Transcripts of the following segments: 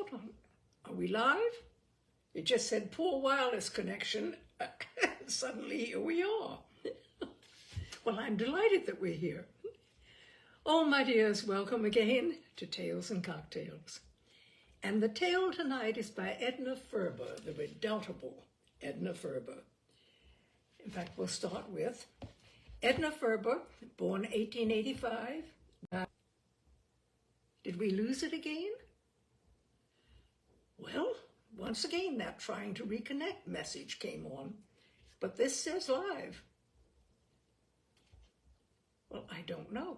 Hold on. Are we live? It just said poor wireless connection. Suddenly here we are. Well, I'm delighted that we're here. Oh, my dears, welcome again to Tales and Cocktails. And the tale tonight is by Edna Ferber, the redoubtable Edna Ferber. In fact, we'll start with Edna Ferber, born 1885. Did we lose it again? Well, once again, that trying to reconnect message came on, but this says live. Well, I don't know.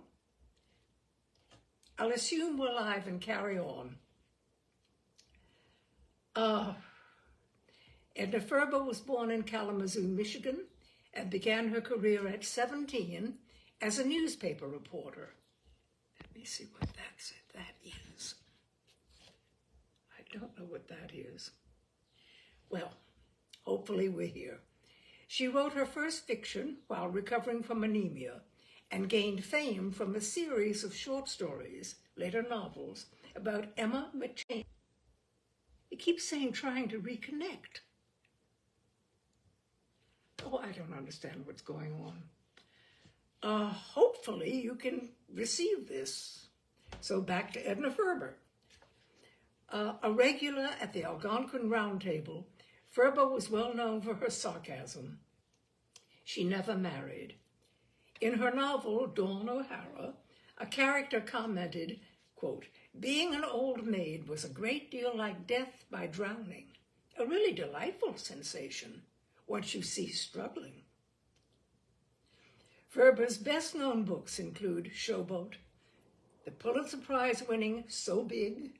I'll assume we're live and carry on. Edna Ferber was born in Kalamazoo, Michigan, and began her career at 17 as a newspaper reporter. Let me see what that is. I don't know what that is. Well, hopefully we're here. She wrote her first fiction while recovering from anemia and gained fame from a series of short stories, later novels, about Emma McChain. It keeps saying trying to reconnect. Oh, I don't understand what's going on. Hopefully you can receive this. So back to Edna Ferber. A regular at the Algonquin Round Table, Ferber was well known for her sarcasm. She never married. In her novel, Dawn O'Hara, a character commented, quote, "Being an old maid was a great deal like death by drowning, a really delightful sensation once you cease struggling." Ferber's best-known books include Showboat, the Pulitzer Prize-winning So Big,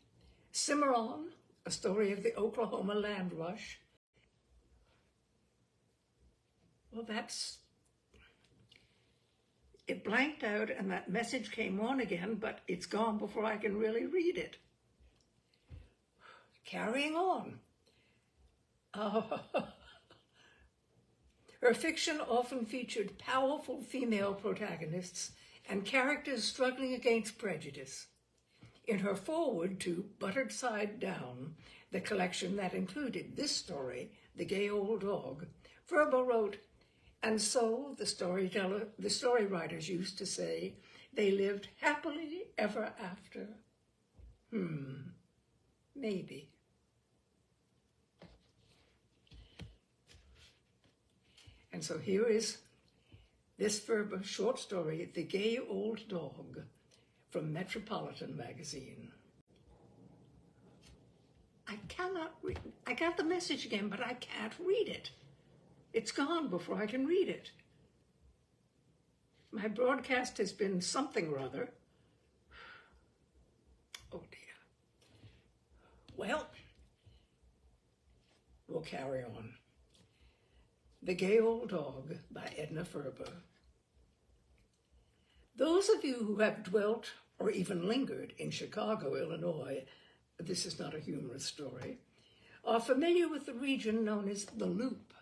Cimarron, a story of the Oklahoma land rush. Well, it blanked out and that message came on again, but it's gone before I can really read it. Carrying on. Her fiction often featured powerful female protagonists and characters struggling against prejudice. In her foreword to Buttered Side Down, the collection that included this story, The Gay Old Dog, Ferber wrote, "And so the story writers used to say, they lived happily ever after." Maybe. And so here is this Ferber short story, The Gay Old Dog, from Metropolitan magazine. I cannot read. I got the message again, but I can't read it. It's gone before I can read it. My broadcast has been something or other. Oh dear. Well, we'll carry on. The Gay Old Dog by Edna Ferber. Those of you who have dwelt or even lingered in Chicago, Illinois, this is not a humorous story, are familiar with the region known as the Loop.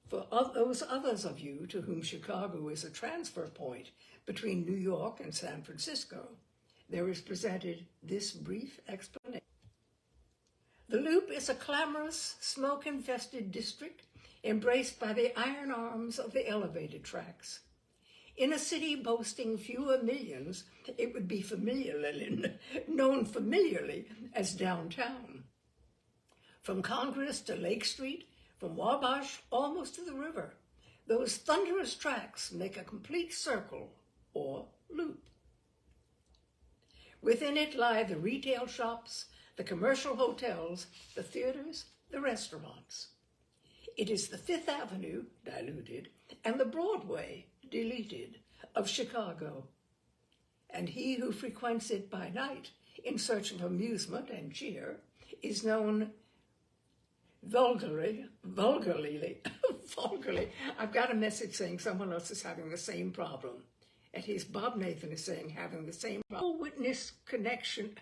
For those others of you to whom Chicago is a transfer point between New York and San Francisco, there is presented this brief explanation. The Loop is a clamorous, smoke-infested district embraced by the iron arms of the elevated tracks. In a city boasting fewer millions, it would be known familiarly as downtown. From Congress to Lake Street, from Wabash almost to the river, those thunderous tracks make a complete circle, or loop. Within it lie the retail shops, the commercial hotels, the theaters, the restaurants. It is the Fifth Avenue, diluted, and the Broadway, deleted, of Chicago. And he who frequents it by night in search of amusement and cheer is known vulgarly, I've got a message saying someone else is having the same problem. And here's Bob Nathan is saying having the same problem. Witness connection.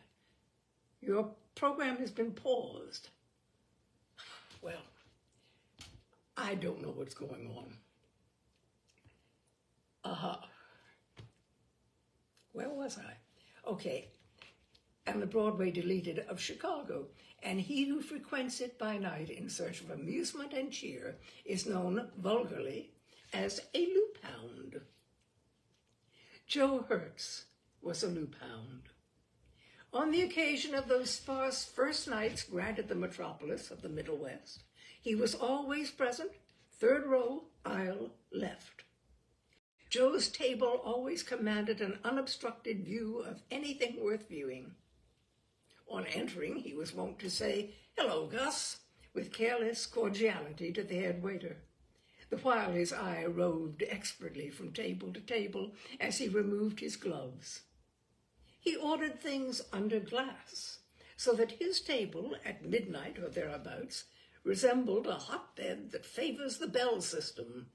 Your program has been paused. Well, I don't know what's going on. Where was I? Okay. and the Broadway deleted of Chicago, and he who frequents it by night in search of amusement and cheer is known vulgarly as a loop hound. Joe Hertz was a loop hound. On the occasion of those sparse first nights granted the metropolis of the Middle West, he was always present, third row, aisle, left. Joe's table always commanded an unobstructed view of anything worth viewing. On entering, he was wont to say, "Hello, Gus," with careless cordiality to the head waiter, the while his eye roved expertly from table to table as he removed his gloves. He ordered things under glass, so that his table at midnight or thereabouts resembled a hotbed that favors the bell system.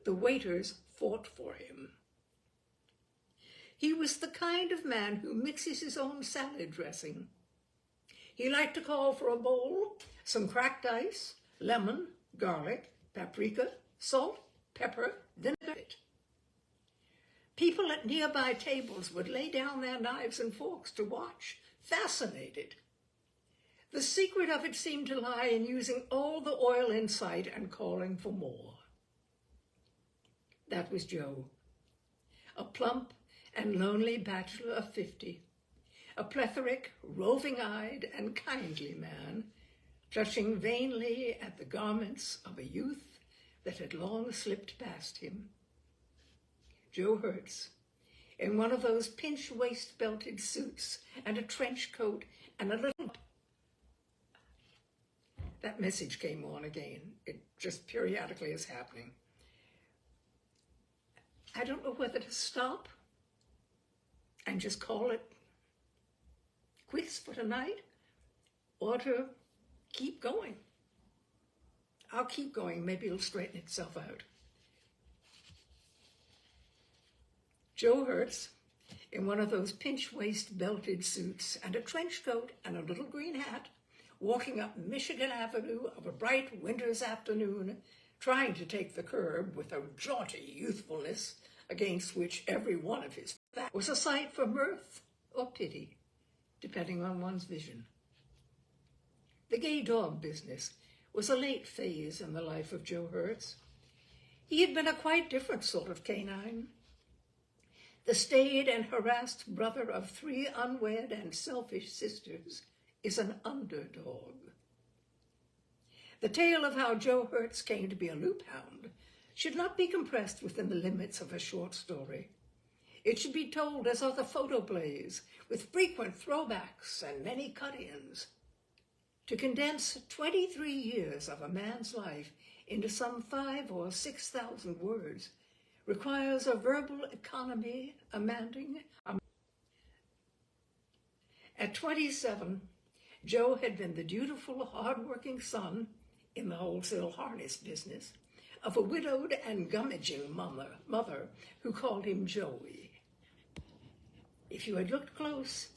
The waiters fought for him. He was the kind of man who mixes his own salad dressing. He liked to call for a bowl, some cracked ice, lemon, garlic, paprika, salt, pepper, vinegar. People at nearby tables would lay down their knives and forks to watch, fascinated. The secret of it seemed to lie in using all the oil in sight and calling for more. That was Joe, a plump and lonely bachelor of 50, a plethoric, roving-eyed, and kindly man, clutching vainly at the garments of a youth that had long slipped past him. Joe Hertz, in one of those pinch waist-belted suits and a trench coat and a little... That message came on again. It just periodically is happening. I don't know whether to stop and just call it quits for tonight or to keep going. I'll keep going. Maybe it'll straighten itself out. Joe Hertz, in one of those pinch waist belted suits and a trench coat and a little green hat, walking up Michigan Avenue of a bright winter's afternoon, trying to take the curb with a jaunty youthfulness against which every one of his facts was a sight for mirth or pity, depending on one's vision. The gay dog business was a late phase in the life of Joe Hertz. He had been a quite different sort of canine. The staid and harassed brother of 3 unwed and selfish sisters is an underdog. The tale of how Joe Hertz came to be a loop hound should not be compressed within the limits of a short story. It should be told as other photoplays, with frequent throwbacks and many cut-ins. To condense 23 years of a man's life into some 5,000 or 6,000 words requires a verbal economy amounting. At 27, Joe had been the dutiful, hard-working son in the wholesale harness business of a widowed and gummaging mother who called him Joey. If you had looked close,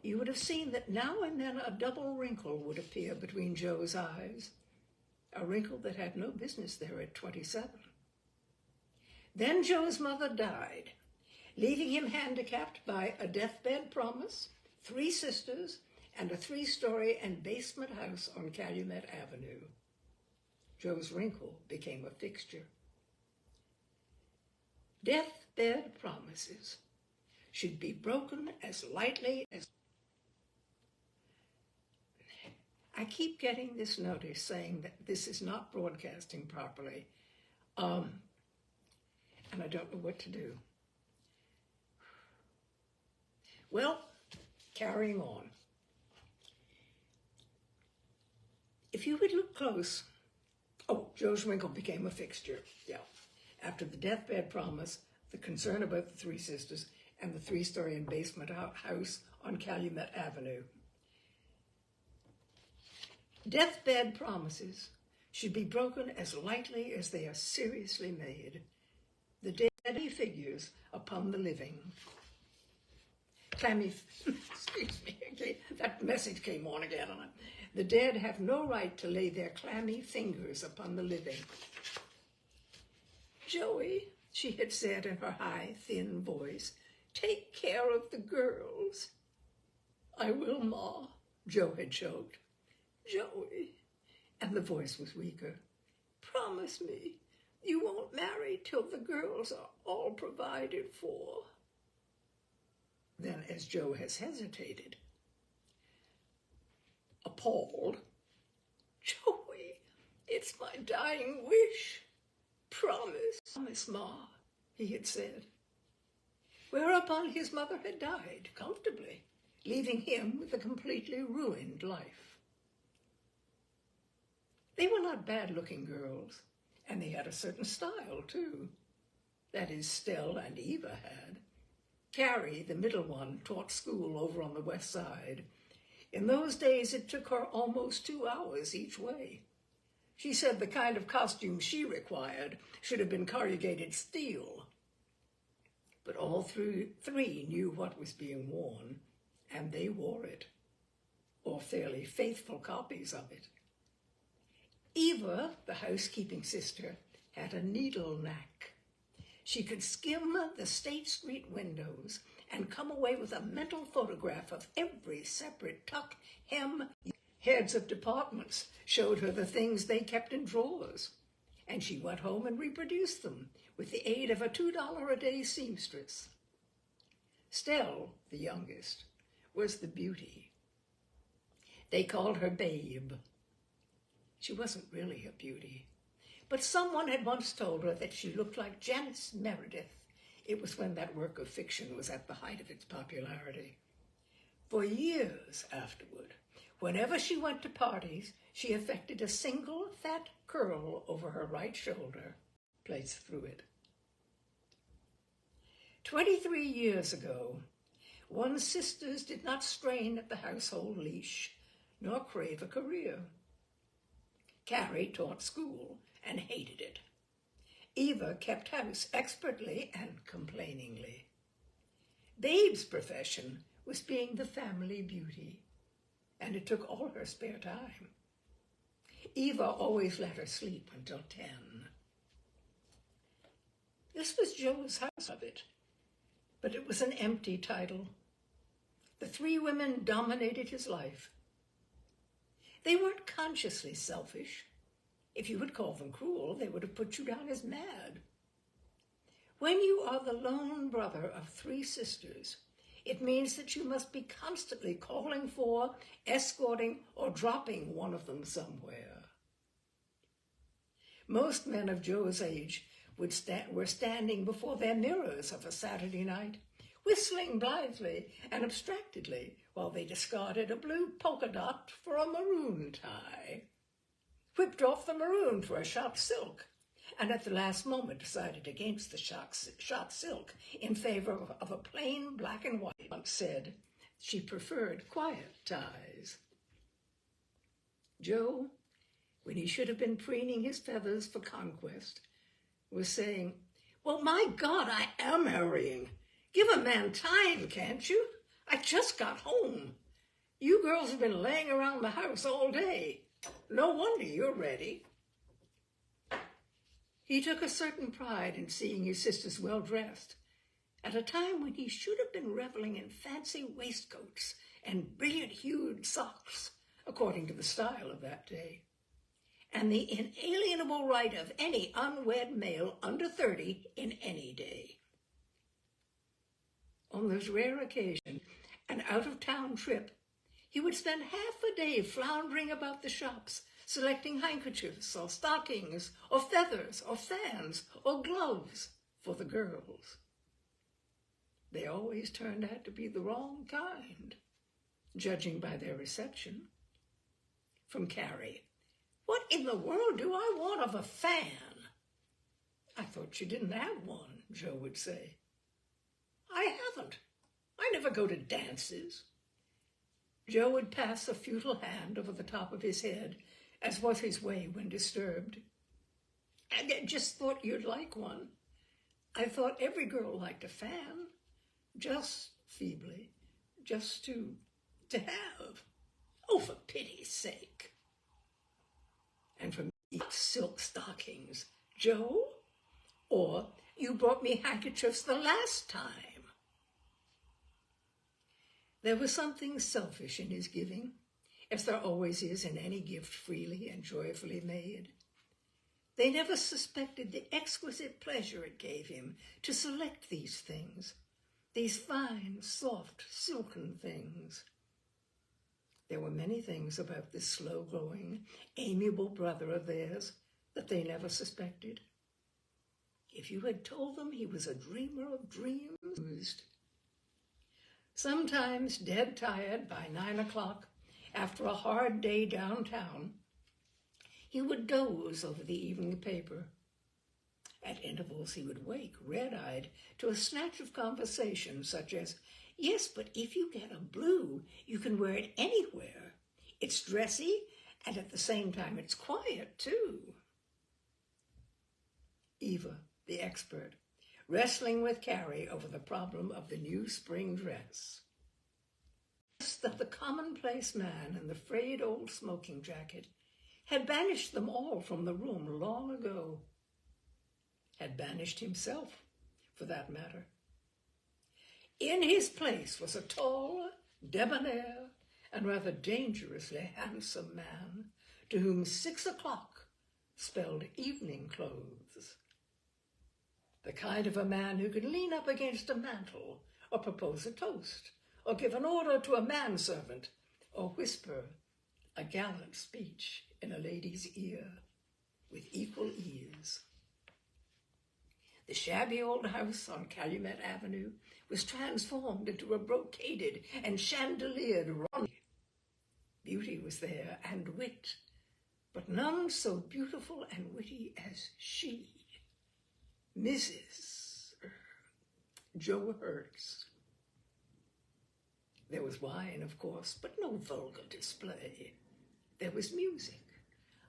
you would have seen that now and then a double wrinkle would appear between Joe's eyes, a wrinkle that had no business there at 27. Then Joe's mother died, leaving him handicapped by a deathbed promise, 3 sisters, and a 3-story and basement house on Calumet Avenue. Joe's wrinkle became a fixture. Deathbed promises should be broken as lightly as... I keep getting this notice saying that this is not broadcasting properly, and I don't know what to do. Well, carrying on. If you would look close, Joe's wrinkle became a fixture, yeah. After the deathbed promise, the concern about the 3 sisters, and the 3-story and basement house on Calumet Avenue. Deathbed promises should be broken as lightly as they are seriously made. The dead figures upon the living. Excuse me, okay, that message came on again. The dead have no right to lay their clammy fingers upon the living. Joey, she had said in her high, thin voice, take care of the girls. "I will, Ma," Joe had choked. "Joey," and the voice was weaker, "promise me you won't marry till the girls are all provided for." Then, as Joe has hesitated, appalled, "Joey, it's my dying wish. Promise, Ma," he had said. Whereupon his mother had died comfortably, leaving him with a completely ruined life. They were not bad-looking girls, and they had a certain style, too. That is, Stell and Eva had. Carrie, the middle one, taught school over on the west side. In those days, it took her almost 2 hours each way. She said the kind of costume she required should have been corrugated steel. But all three knew what was being worn, and they wore it, or fairly faithful copies of it. Eva, the housekeeping sister, had a needle knack. She could skim the State Street windows and come away with a mental photograph of every separate tuck, hem. Heads of departments showed her the things they kept in drawers, and she went home and reproduced them with the aid of a $2 a day seamstress. Stell, the youngest, was the beauty. They called her Babe. She wasn't really a beauty, but someone had once told her that she looked like Janice Meredith. It was when that work of fiction was at the height of its popularity. For years afterward, whenever she went to parties, she affected a single fat curl over her right shoulder, placed through it. 23 years ago, one's sisters did not strain at the household leash, nor crave a career. Carrie taught school and hated it. Eva kept house expertly and complainingly. Babe's profession was being the family beauty, and it took all her spare time. Eva always let her sleep until 10. This was Joe's house of it, but it was an empty title. The 3 women dominated his life. They weren't consciously selfish. If you would call them cruel, they would have put you down as mad. When you are the lone brother of 3 sisters, it means that you must be constantly calling for, escorting, or dropping one of them somewhere. Most men of Joe's age were standing before their mirrors of a Saturday night, whistling blithely and abstractedly while they discarded a blue polka dot for a maroon tie, whipped off the maroon for a shot silk, and at the last moment decided against the shot silk in favor of a plain black and white. Once said she preferred quiet ties. Joe, when he should have been preening his feathers for conquest, was saying, "Well, my God, I am hurrying. Give a man time, can't you? I just got home. You girls have been laying around the house all day. No wonder you're ready." He took a certain pride in seeing his sisters well-dressed, at a time when he should have been reveling in fancy waistcoats and brilliant-hued socks, according to the style of that day, and the inalienable right of any unwed male under 30 in any day. On those rare occasions, an out-of-town trip, he would spend half a day floundering about the shops, selecting handkerchiefs or stockings or feathers or fans or gloves for the girls. They always turned out to be the wrong kind, judging by their reception. From Carrie, "What in the world do I want of a fan?" "I thought you didn't have one," Joe would say. "I haven't. I never go to dances." Joe would pass a futile hand over the top of his head, as was his way when disturbed. "I just thought you'd like one. I thought every girl liked a fan, just feebly, just to have. Oh, for pity's sake." And from silk stockings, "Joe?" Or, "You brought me handkerchiefs the last time." There was something selfish in his giving, as there always is in any gift freely and joyfully made. They never suspected the exquisite pleasure it gave him to select these things, these fine, soft, silken things. There were many things about this slow-growing, amiable brother of theirs that they never suspected. If you had told them he was a dreamer of dreams, sometimes dead tired by 9 o'clock after a hard day downtown, he would doze over the evening paper. At intervals, he would wake, red-eyed, to a snatch of conversation such as, "Yes, but if you get a blue, you can wear it anywhere. It's dressy, and at the same time, it's quiet, too." Eva, the expert, wrestling with Carrie over the problem of the new spring dress. That the commonplace man in the frayed old smoking jacket had banished them all from the room long ago. Had banished himself, for that matter. In his place was a tall, debonair, and rather dangerously handsome man to whom 6 o'clock spelled evening clothes. The kind of a man who could lean up against a mantel or propose a toast or give an order to a manservant or whisper a gallant speech in a lady's ear with equal ease. The shabby old house on Calumet Avenue was transformed into a brocaded and chandeliered rendezvous. Beauty was there and wit, but none so beautiful and witty as she, Mrs. Joe Hertz. There was wine, of course, but no vulgar display. There was music,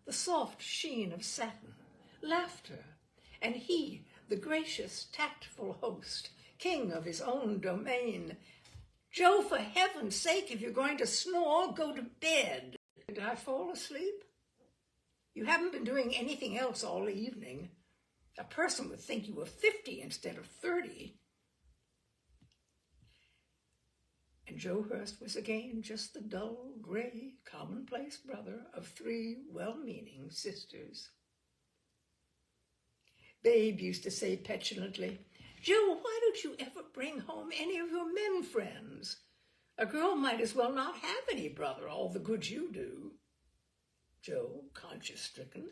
the soft sheen of satin, laughter, and he, the gracious, tactful host, king of his own domain. "Joe, for heaven's sake, if you're going to snore, go to bed." Did I fall asleep? You haven't been doing anything else all evening. A person would think you were 50 instead of 30. And Joe Hurst was again just the dull, gray, commonplace brother of 3 well-meaning sisters. Babe used to say petulantly, "Joe, why don't you ever bring home any of your men friends? A girl might as well not have any brother, all the good you do." Joe, conscience-stricken,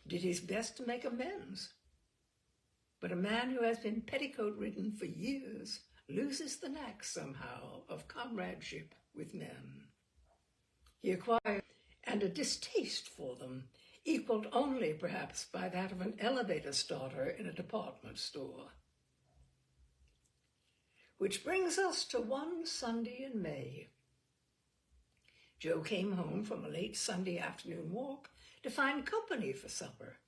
did his best to make amends. But a man who has been petticoat-ridden for years loses the knack somehow of comradeship with men. He acquired and a distaste for them, equaled only perhaps by that of an elevator starter in a department store. Which brings us to one Sunday in May. Joe came home from a late Sunday afternoon walk to find company for supper.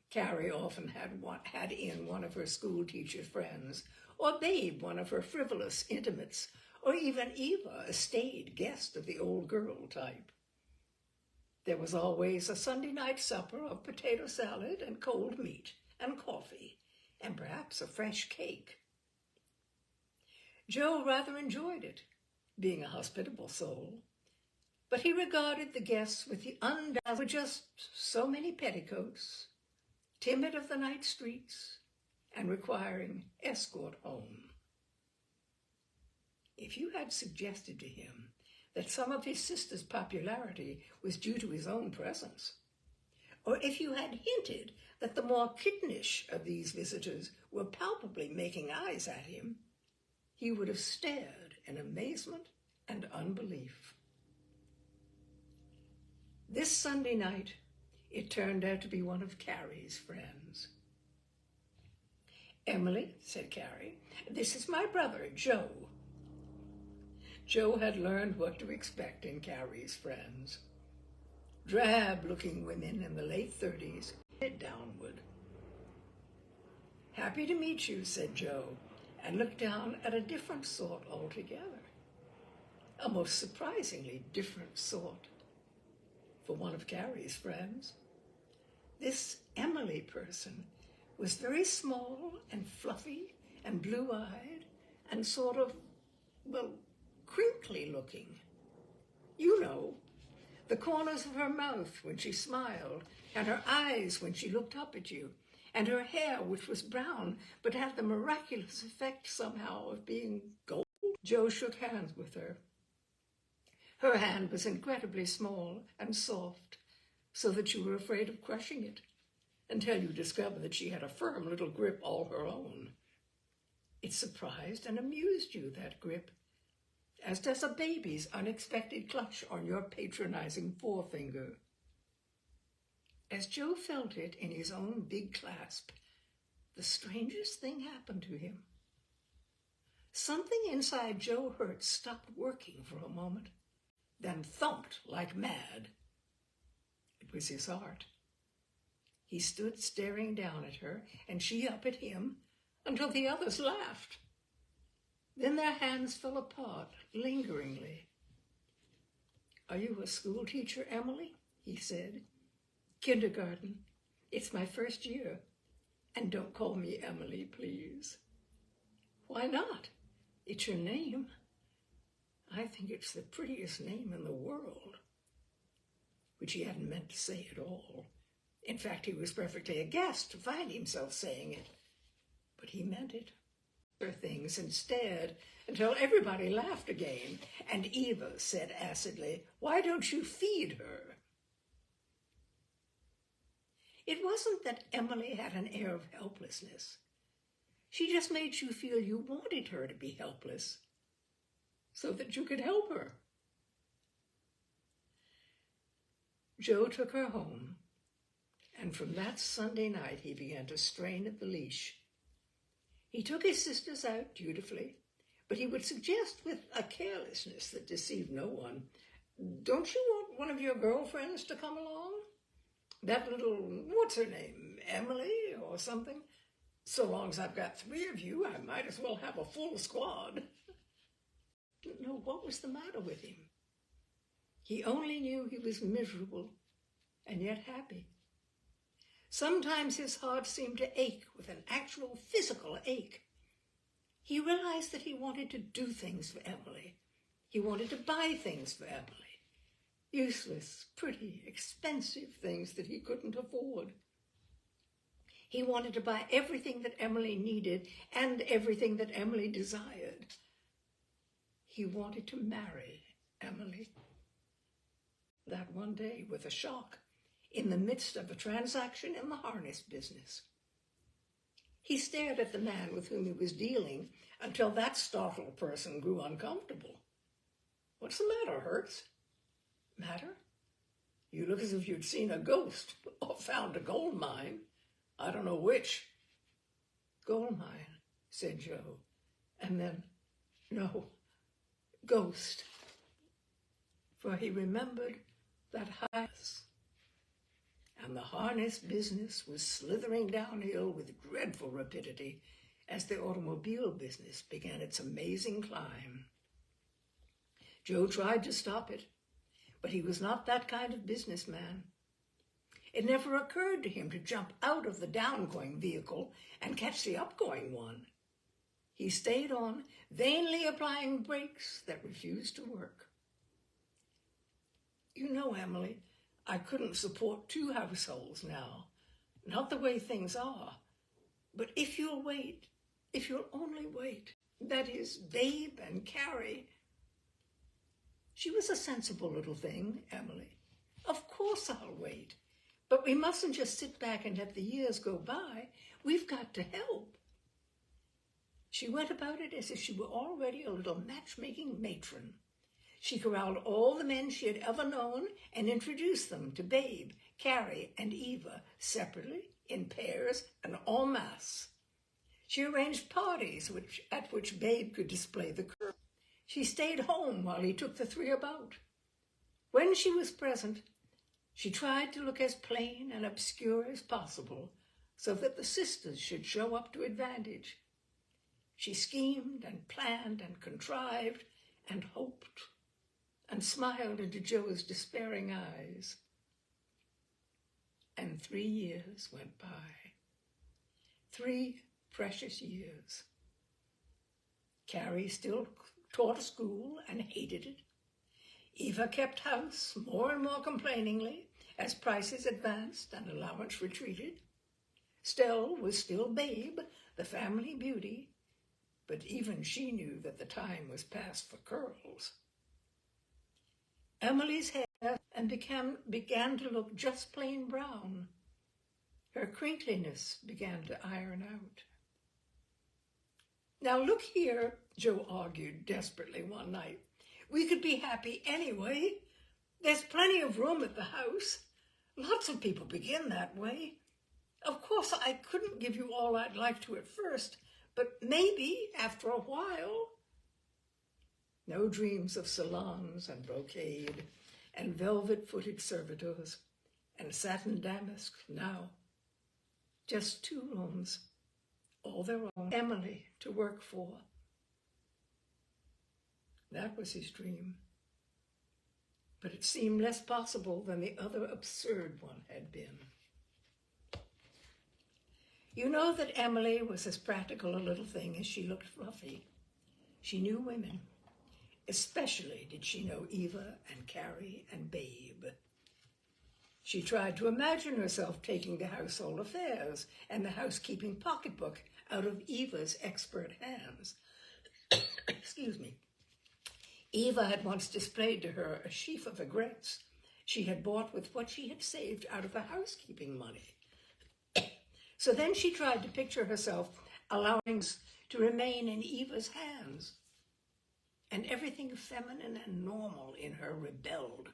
Carrie often had in one of her school teacher friends, or Babe one of her frivolous intimates, or even Eva, a staid guest of the old girl type. There was always a Sunday night supper of potato salad and cold meat and coffee, and perhaps a fresh cake. Joe rather enjoyed it, being a hospitable soul, but he regarded the guests with the undoubted just so many petticoats, timid of the night streets, and requiring escort home. If you had suggested to him that some of his sister's popularity was due to his own presence, or if you had hinted that the more kittenish of these visitors were palpably making eyes at him, he would have stared in amazement and unbelief. This Sunday night, it turned out to be one of Carrie's friends. "Emily," said Carrie, "this is my brother, Joe." Joe had learned what to expect in Carrie's friends. Drab-looking women in the late 30s, head downward. "Happy to meet you," said Joe, and looked down at a different sort altogether. A most surprisingly different sort for one of Carrie's friends. This Emily person was very small and fluffy and blue-eyed and sort of, well, looking. You know, the corners of her mouth when she smiled, and her eyes when she looked up at you, and her hair, which was brown, but had the miraculous effect somehow of being gold. Joe shook hands with her. Her hand was incredibly small and soft, so that you were afraid of crushing it, until you discovered that she had a firm little grip all her own. It surprised and amused you, that grip, as does a baby's unexpected clutch on your patronizing forefinger. As Joe felt it in his own big clasp, the strangest thing happened to him. Something inside Joe Hertz stopped working for a moment, then thumped like mad. It was his heart. He stood staring down at her, and she up at him, until the others laughed. Then their hands fell apart, lingeringly. "Are you a school teacher, Emily?" he said. "Kindergarten. It's my first year. And don't call me Emily, please." "Why not? It's your name." "I think it's the prettiest name in the world." Which he hadn't meant to say at all. In fact, he was perfectly aghast to find himself saying it. But he meant it. Things instead, until everybody laughed again, and Eva said acidly, "Why don't you feed her?" It wasn't that Emily had an air of helplessness. She just made you feel you wanted her to be helpless, so that you could help her. Joe took her home, and from that Sunday night he began to strain at the leash. He took his sisters out dutifully, but he would suggest with a carelessness that deceived no one, "Don't you want one of your girlfriends to come along? That little, what's her name, Emily or something? So long as I've got 3 of you, I might as well have a full squad." Didn't know what was the matter with him. He only knew he was miserable and yet happy. Sometimes his heart seemed to ache with an actual physical ache. He realized that he wanted to do things for Emily. He wanted to buy things for Emily. Useless, pretty, expensive things that he couldn't afford. He wanted to buy everything that Emily needed and everything that Emily desired. He wanted to marry Emily. That one day, with a shock, in the midst of a transaction in the harness business. He stared at the man with whom he was dealing until that startled person grew uncomfortable. "What's the matter, Hertz?" "Matter? You look as if you'd seen a ghost or found a gold mine. I don't know which." "Gold mine," said Joe, and then, "No, ghost." For he remembered that house. And the harness business was slithering downhill with dreadful rapidity as the automobile business began its amazing climb. Joe tried to stop it, but he was not that kind of businessman. It never occurred to him to jump out of the downgoing vehicle and catch the upgoing one. He stayed on, vainly applying brakes that refused to work. "You know, Emily, I couldn't support 2 households now, not the way things are. But if you'll wait, if you'll only wait, that is, Babe and Carrie." She was a sensible little thing, Emily. "Of course I'll wait, but we mustn't just sit back and let the years go by. We've got to help." She went about it as if she were already a little matchmaking matron. She corralled all the men she had ever known and introduced them to Babe, Carrie, and Eva separately, in pairs, and en masse. She arranged parties at which Babe could display the curve. She stayed home while he took the 3 about. When she was present, she tried to look as plain and obscure as possible so that the sisters should show up to advantage. She schemed and planned and contrived and hoped and smiled into Joe's despairing eyes. And 3 years went by. 3 precious years. Carrie still taught school and hated it. Eva kept house more and more complainingly as prices advanced and allowance retreated. Stell was still Babe, the family beauty, but even she knew that the time was past for curls. Emily's hair began to look just plain brown. Her crinkliness began to iron out. "Now look here," Joe argued desperately one night. "We could be happy anyway. There's plenty of room at the house. Lots of people begin that way. Of course, I couldn't give you all I'd like to at first, but maybe after a while." No dreams of salons and brocade and velvet-footed servitors and satin damask now. Just 2 rooms, all their own, Emily to work for. That was his dream. But it seemed less possible than the other absurd one had been. You know that Emily was as practical a little thing as she looked fluffy. She knew women. Especially did she know Eva and Carrie and Babe. She tried to imagine herself taking the household affairs and the housekeeping pocketbook out of Eva's expert hands. Excuse me. Eva had once displayed to her a sheaf of aigrettes she had bought with what she had saved out of the housekeeping money. So then she tried to picture herself allowing to remain in Eva's hands, and everything feminine and normal in her rebelled.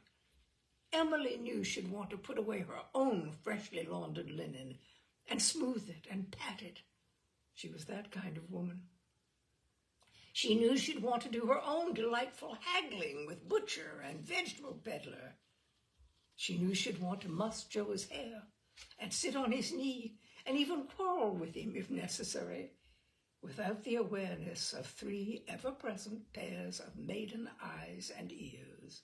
Emily knew she'd want to put away her own freshly laundered linen and smooth it and pat it. She was that kind of woman. She knew she'd want to do her own delightful haggling with butcher and vegetable peddler. She knew she'd want to muss Joe's hair and sit on his knee and even quarrel with him if necessary, without the awareness of 3 ever-present pairs of maiden eyes and ears.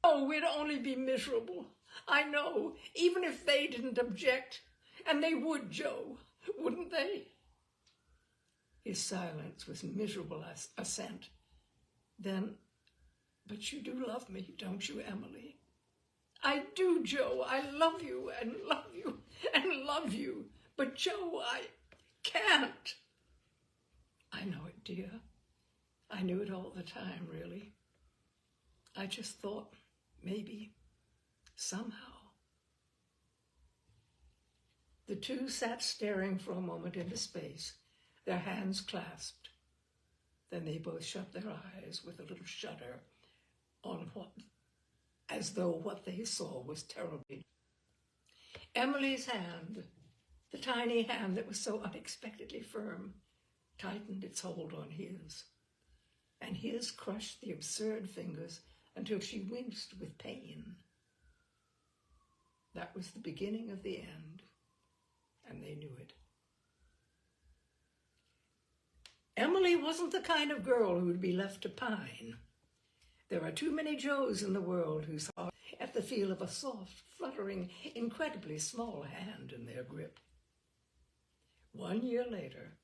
"Oh, we'd only be miserable. I know, even if they didn't object. And they would, Joe, wouldn't they?" His silence was miserable assent. Then, "But you do love me, don't you, Emily?" "I do, Joe. I love you and love you and love you. But, Joe, I can't." "I know it, dear. I knew it all the time, really. I just thought maybe, somehow." The two sat staring for a moment into space, their hands clasped. Then they both shut their eyes with a little shudder as though what they saw was terrible. Emily's hand, the tiny hand that was so unexpectedly firm, tightened its hold on his, and his crushed the absurd fingers until she winced with pain. That was the beginning of the end, and they knew it. Emily wasn't the kind of girl who would be left to pine. There are too many Joes in the world who saw at the feel of a soft, fluttering, incredibly small hand in their grip. 1 year later,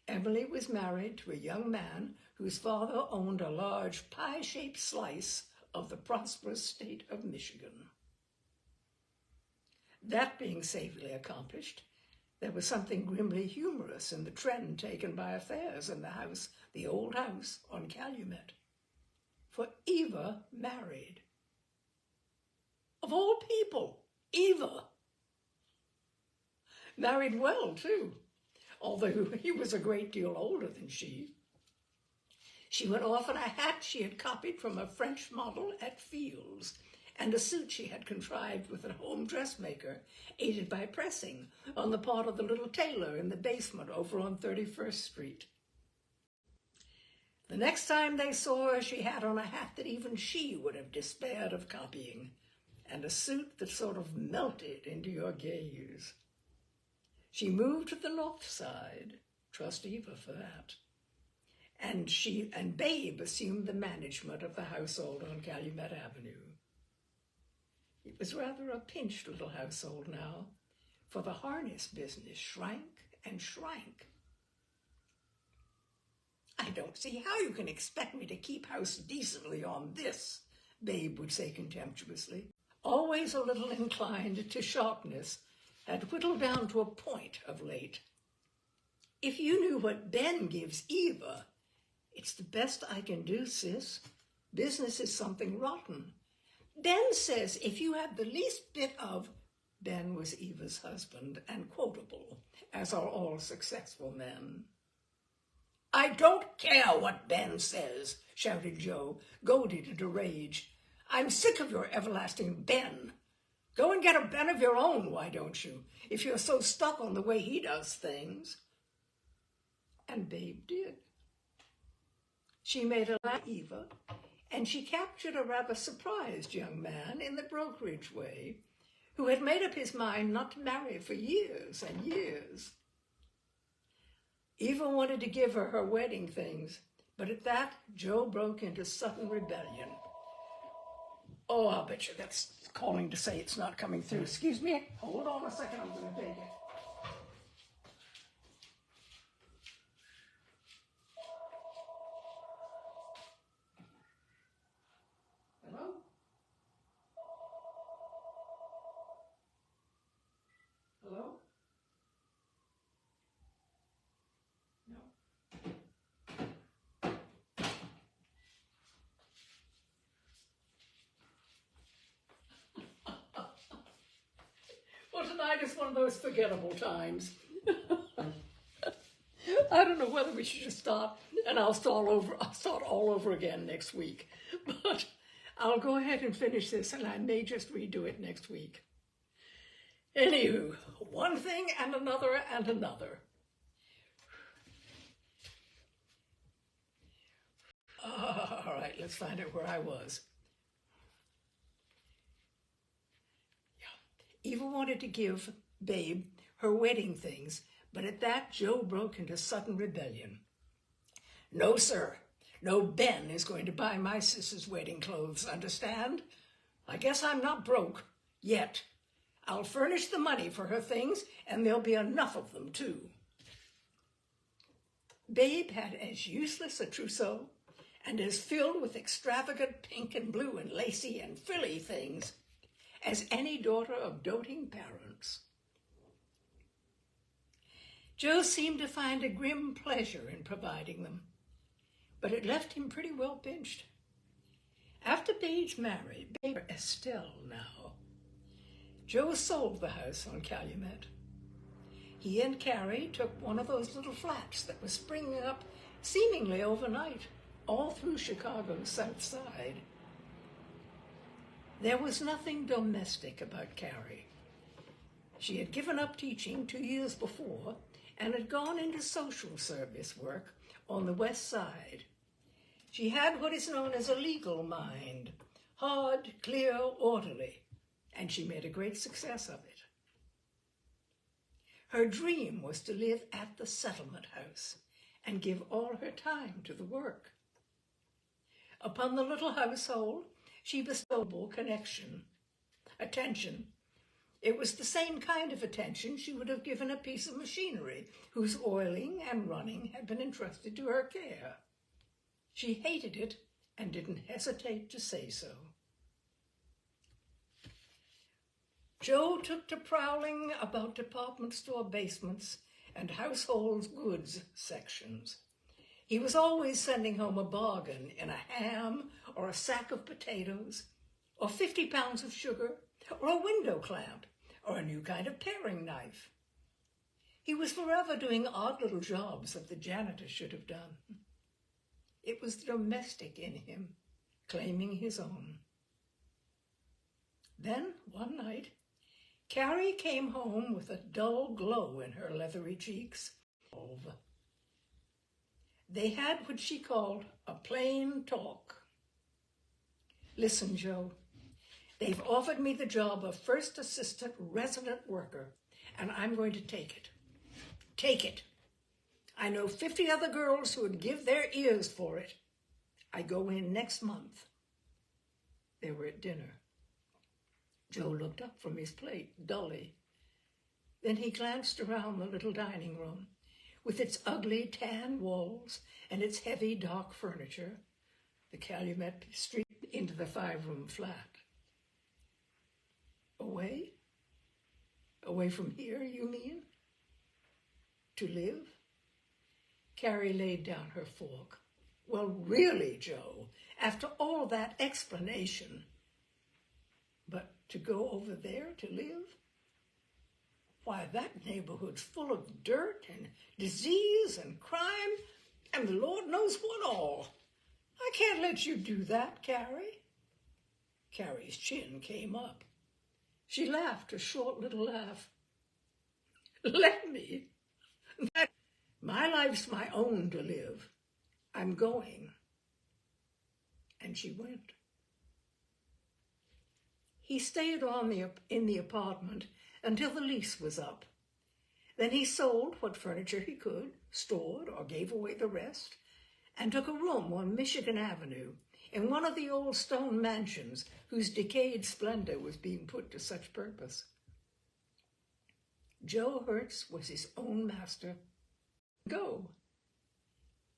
Emily was married to a young man whose father owned a large pie-shaped slice of the prosperous state of Michigan. That being safely accomplished, there was something grimly humorous in the trend taken by affairs in the old house on Calumet. For Eva married. Of all people, Eva. Married well, too, although he was a great deal older than she. She went off in a hat she had copied from a French model at Field's, and a suit she had contrived with a home dressmaker, aided by pressing on the part of the little tailor in the basement over on 31st Street. The next time they saw her, she had on a hat that even she would have despaired of copying, and a suit that sort of melted into your gaze. She moved to the north side, trust Eva for that, and she and Babe assumed the management of the household on Calumet Avenue. It was rather a pinched little household now, for the harness business shrank and shrank. "I don't see how you can expect me to keep house decently on this," Babe would say contemptuously. Always a little inclined to sharpness, had whittled down to a point of late. If you knew what Ben gives Eva, it's the best I can do, sis. Business is something rotten. Ben says if you have the least bit of, Ben was Eva's husband and quotable, as are all successful men. I don't care what Ben says, shouted Joe, goaded into rage. I'm sick of your everlasting Ben. Go and get a Ben of your own, why don't you, if you're so stuck on the way he does things. And Babe did. She made a laugh at Eva, and she captured a rather surprised young man in the brokerage way, who had made up his mind not to marry for years and years. Eva wanted to give her her wedding things, but at that, Joe broke into sudden rebellion. Oh, I'll bet you that's calling to say it's not coming through. Excuse me, hold on a second, I'm going to take it. Hello? Hello? No. Well, tonight is one of those forgettable times. I don't know whether we should just stop and I'll start all over again next week. But I'll go ahead and finish this and I may just redo it next week. Anywho, one thing and another and another. All right, let's find out where I was. Eva wanted to give Babe her wedding things, but at that, Joe broke into sudden rebellion. No, sir. No Ben is going to buy my sister's wedding clothes, understand? I guess I'm not broke, yet. I'll furnish the money for her things, and there'll be enough of them, too. Babe had as useless a trousseau, and as filled with extravagant pink and blue and lacy and frilly things as any daughter of doting parents. Joe seemed to find a grim pleasure in providing them, but it left him pretty well pinched. After Babe's married, Babe Estelle now, Joe sold the house on Calumet. He and Carrie took one of those little flats that was springing up seemingly overnight, all through Chicago's South Side. There was nothing domestic about Carrie. She had given up teaching 2 years before and had gone into social service work on the West Side. She had what is known as a legal mind, hard, clear, orderly, and she made a great success of it. Her dream was to live at the settlement house and give all her time to the work. Upon the little household, she bestowed attention. It was the same kind of attention she would have given a piece of machinery whose oiling and running had been entrusted to her care. She hated it and didn't hesitate to say so. Joe took to prowling about department store basements and household goods sections. He was always sending home a bargain in a ham or a sack of potatoes, or 50 pounds of sugar, or a window clamp, or a new kind of paring knife. He was forever doing odd little jobs that the janitor should have done. It was the domestic in him, claiming his own. Then, one night, Carrie came home with a dull glow in her leathery cheeks. They had what she called a plain talk. Listen, Joe, they've offered me the job of first assistant resident worker, and I'm going to take it. Take it. I know 50 other girls who would give their ears for it. I go in next month. They were at dinner. Joe looked up from his plate dully. Then he glanced around the little dining room with its ugly tan walls and its heavy dark furniture, the Calumet Street into the 5-room flat. Away? Away from here, you mean? To live? Carrie laid down her fork. Well, really, Joe, after all that explanation. But to go over there to live? Why, that neighborhood's full of dirt and disease and crime and the Lord knows what all. I can't let you do that, Carrie. Carrie's chin came up. She laughed a short little laugh. Let me? My life's my own to live. I'm going. And she went. He stayed on in the apartment until the lease was up. Then he sold what furniture he could, stored or gave away the rest, and took a room on Michigan Avenue in one of the old stone mansions whose decayed splendor was being put to such purpose. Joe Hertz was his own master. Go.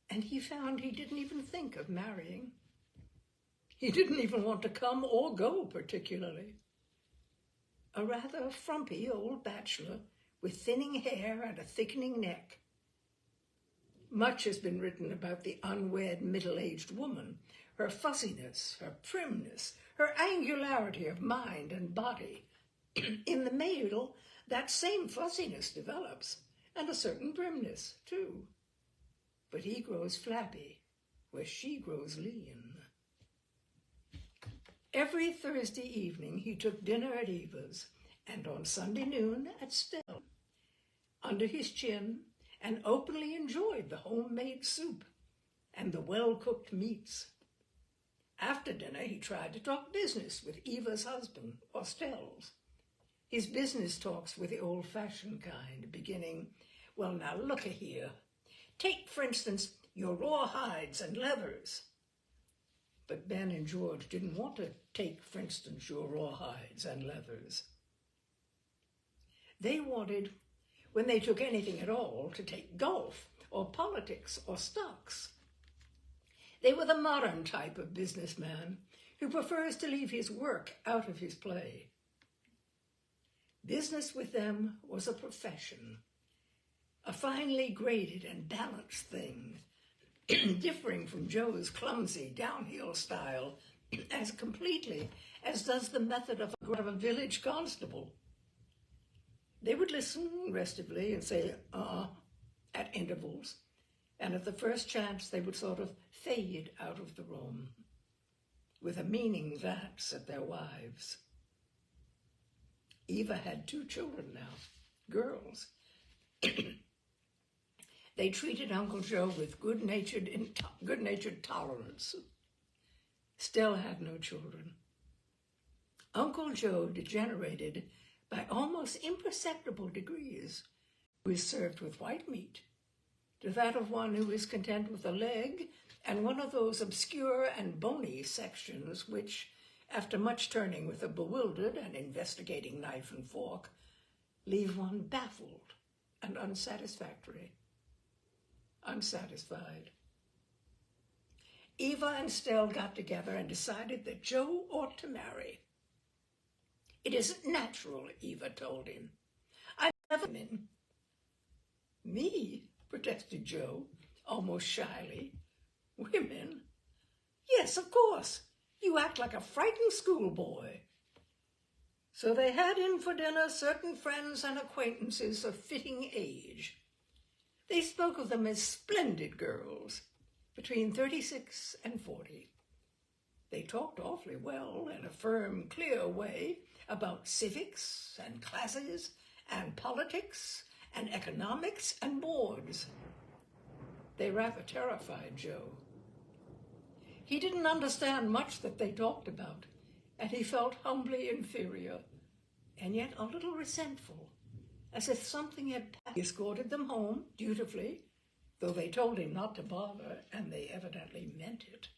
And he found he didn't even think of marrying. He didn't even want to come or go particularly. A rather frumpy old bachelor with thinning hair and a thickening neck. Much has been written about the unwed middle-aged woman, her fussiness, her primness, her angularity of mind and body. In the male, that same fussiness develops, and a certain primness, too. But he grows flabby, where she grows lean. Every Thursday evening he took dinner at Eva's, and on Sunday noon at Stell, under his chin, and openly enjoyed the homemade soup and the well-cooked meats. After dinner, he tried to talk business with Eva's husband, or Stell's. His business talks were the old-fashioned kind, beginning, well, now look-a-here. Take, for instance, your raw hides and leathers. But Ben and George didn't want to take, for instance, your raw hides and leathers. They wanted, when they took anything at all, to take golf or politics or stocks. They were the modern type of businessman who prefers to leave his work out of his play. Business with them was a profession, a finely graded and balanced thing, differing from Joe's clumsy downhill style as completely as does the method of a village constable. They would listen restively and say, at intervals, and at the first chance they would sort of fade out of the room, with a meaning glance at their wives. Eva had 2 children now, girls. They treated Uncle Joe with good-natured tolerance. Stell had no children. Uncle Joe degenerated by almost imperceptible degrees. He was served with white meat, to that of one who is content with a leg and one of those obscure and bony sections which, after much turning with a bewildered and investigating knife and fork, leave one baffled and unsatisfied. Eva and Stell got together and decided that Joe ought to marry. It isn't natural, Eva told him. I've never been. Me? Protested Joe, almost shyly. Women? Yes, of course. You act like a frightened schoolboy. So they had in for dinner certain friends and acquaintances of fitting age. They spoke of them as splendid girls, between 36 and 40. They talked awfully well in a firm, clear way about civics and classes and politics and economics and boards. They rather terrified Joe. He didn't understand much that they talked about, and he felt humbly inferior, and yet a little resentful, as if something had passed. He escorted them home dutifully, though they told him not to bother, and they evidently meant it.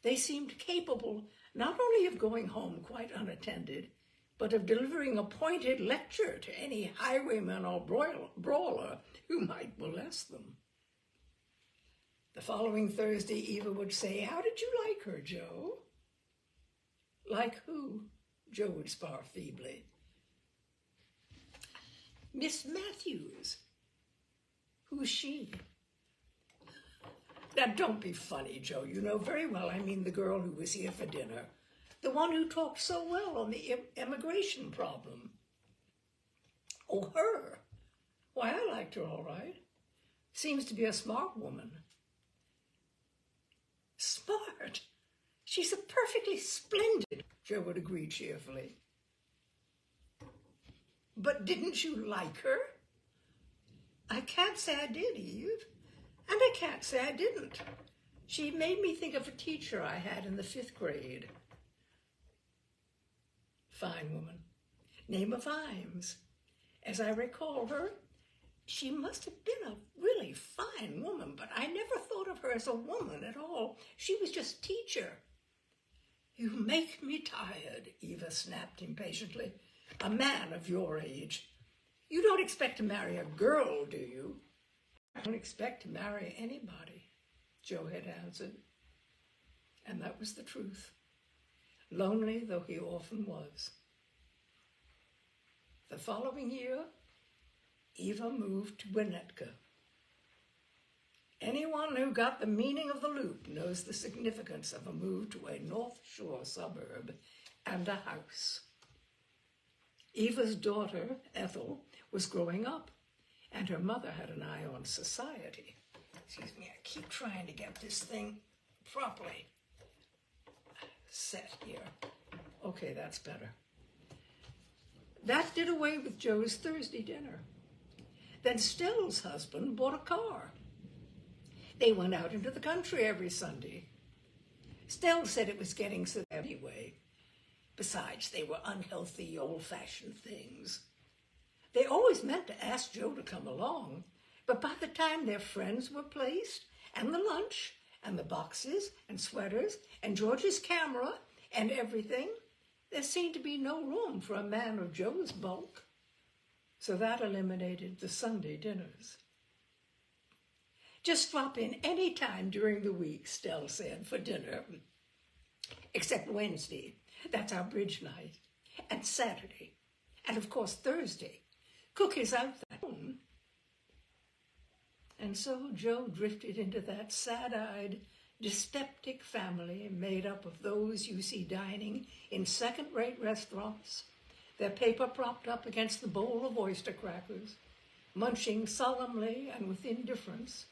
They seemed capable not only of going home quite unattended, but of delivering a pointed lecture to any highwayman or brawler who might molest them. The following Thursday, Eva would say, "How did you like her, Joe?" Like who? Joe would spar feebly. Miss Matthews. Who's she? Now, don't be funny, Joe. You know very well I mean the girl who was here for dinner. The one who talked so well on the immigration problem. Oh, her. Why, I liked her all right. Seems to be a smart woman. Smart? She's a perfectly splendid, Joe would agree cheerfully. But didn't you like her? I can't say I did, Eve. And I can't say I didn't. She made me think of a teacher I had in the 5th grade. Fine woman. Name of Imes. As I recall her, she must have been a really fine woman, but I never thought of her as a woman at all. She was just teacher. You make me tired, Eva snapped impatiently. A man of your age. You don't expect to marry a girl, do you? I don't expect to marry anybody, Joe had answered. And that was the truth, lonely though he often was. The following year, Eva moved to Winnetka. Anyone who got the meaning of the loop knows the significance of a move to a North Shore suburb and a house. Eva's daughter, Ethel, was growing up, and her mother had an eye on society. Excuse me, I keep trying to get this thing properly set here. Okay, that's better. That did away with Joe's Thursday dinner. Then Stell's husband bought a car. They went out into the country every Sunday. Stell said it was getting so anyway. Besides, they were unhealthy, old-fashioned things. They always meant to ask Joe to come along, but by the time their friends were placed, and the lunch, and the boxes, and sweaters, and George's camera, and everything, there seemed to be no room for a man of Joe's bulk. So that eliminated the Sunday dinners. Just drop in any time during the week, Stell said, for dinner, except Wednesday. That's our bridge night. And Saturday. And, of course, Thursday. Cook is out that home. And so Joe drifted into that sad-eyed, dyspeptic family made up of those you see dining in second-rate restaurants, their paper propped up against the bowl of oyster crackers, munching solemnly and with indifference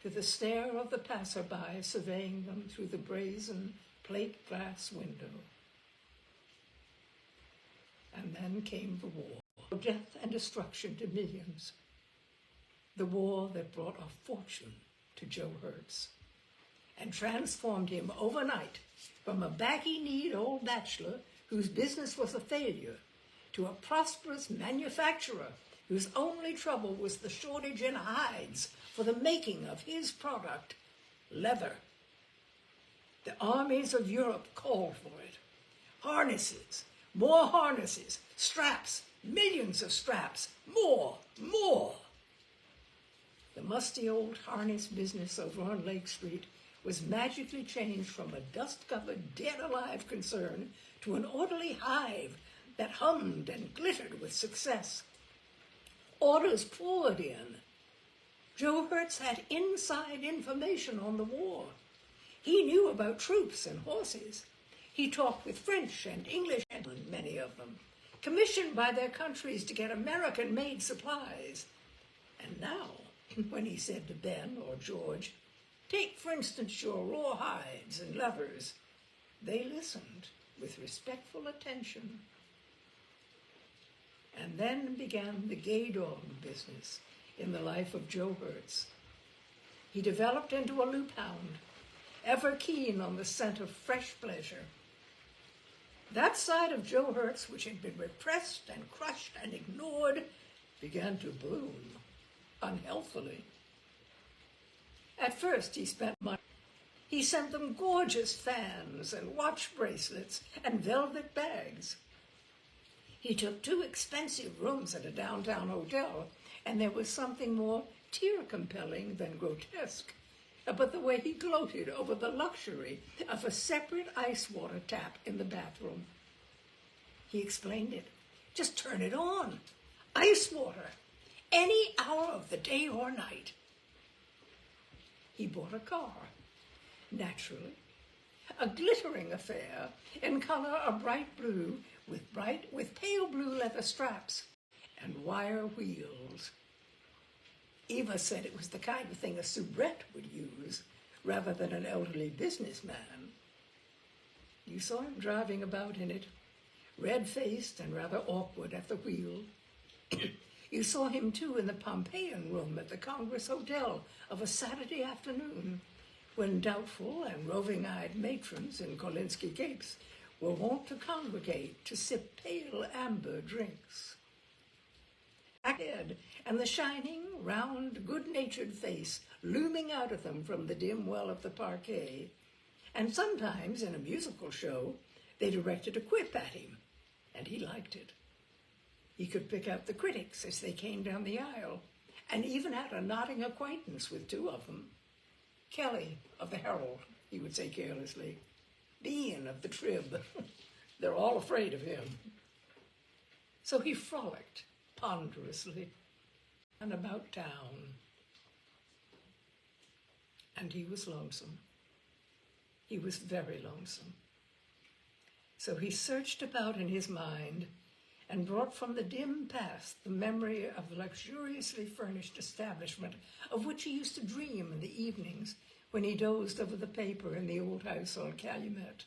to the stare of the passerby surveying them through the brazen plate glass window. And then came the war, death and destruction to millions. The war that brought a fortune to Joe Hertz and transformed him overnight from a baggy-kneed old bachelor whose business was a failure to a prosperous manufacturer whose only trouble was the shortage in hides for the making of his product, leather. The armies of Europe called for it. Harnesses, more harnesses, straps, millions of straps, more. The musty old harness business over on Lake Street was magically changed from a dust-covered, dead-alive concern to an orderly hive that hummed and glittered with success. Orders poured in. Joe Hertz had inside information on the war. He knew about troops and horses. He talked with French and English, and many of them, commissioned by their countries to get American-made supplies. And now, when he said to Ben or George, take, for instance, your rawhides and levers, they listened with respectful attention. And then began the gay dog business in the life of Joe Hertz. He developed into a loop hound, ever keen on the scent of fresh pleasure. That side of Joe Hertz, which had been repressed and crushed and ignored, began to bloom unhealthily. At first, he spent money. He sent them gorgeous fans and watch bracelets and velvet bags. He took 2 expensive rooms at a downtown hotel, and there was something more tear-compelling than grotesque but the way he gloated over the luxury of a separate ice water tap in the bathroom. He explained it. Just turn it on. Ice water. Any hour of the day or night. He bought a car. Naturally. A glittering affair in color of bright blue with pale blue leather straps and wire wheels. Eva said it was the kind of thing a soubrette would use rather than an elderly businessman. You saw him driving about in it, red-faced and rather awkward at the wheel. You saw him, too, in the Pompeian room at the Congress Hotel of a Saturday afternoon, when doubtful and roving-eyed matrons in Kolinsky capes were wont to congregate to sip pale amber drinks. Head and the shining, round, good-natured face looming out of them from the dim well of the parquet, and sometimes in a musical show they directed a quip at him, and he liked it. He could pick out the critics as they came down the aisle, and even had a nodding acquaintance with two of them. Kelly of the Herald, he would say carelessly. Bean of the Trib. They're all afraid of him. So he frolicked ponderously and about town. And he was lonesome. He was very lonesome. So he searched about in his mind and brought from the dim past the memory of the luxuriously furnished establishment of which he used to dream in the evenings when he dozed over the paper in the old house on Calumet.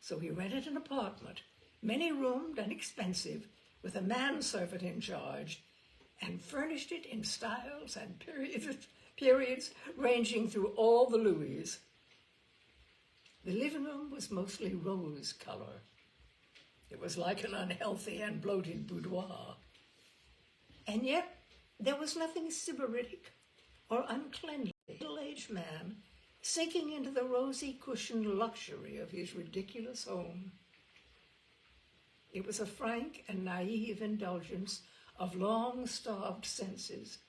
So he rented an apartment, many-roomed and expensive, with a manservant in charge, and furnished it in styles and periods ranging through all the Louis. The living room was mostly rose color. It was like an unhealthy and bloated boudoir. And yet there was nothing sybaritic or uncleanly. A middle-aged man sinking into the rosy cushioned luxury of his ridiculous home. It was a frank and naive indulgence of long-starved senses,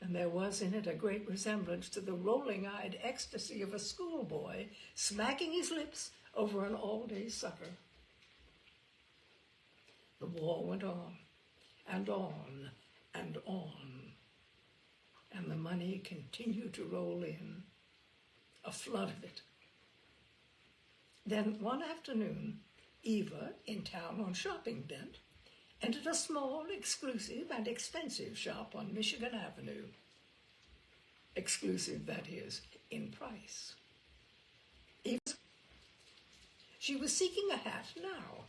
and there was in it a great resemblance to the rolling-eyed ecstasy of a schoolboy smacking his lips over an all-day supper. The war went on, and on, and on, and the money continued to roll in, a flood of it. Then one afternoon, Eva, in town on shopping bent, entered a small, exclusive, and expensive shop on Michigan Avenue. Exclusive, that is, in price. She was seeking a hat now.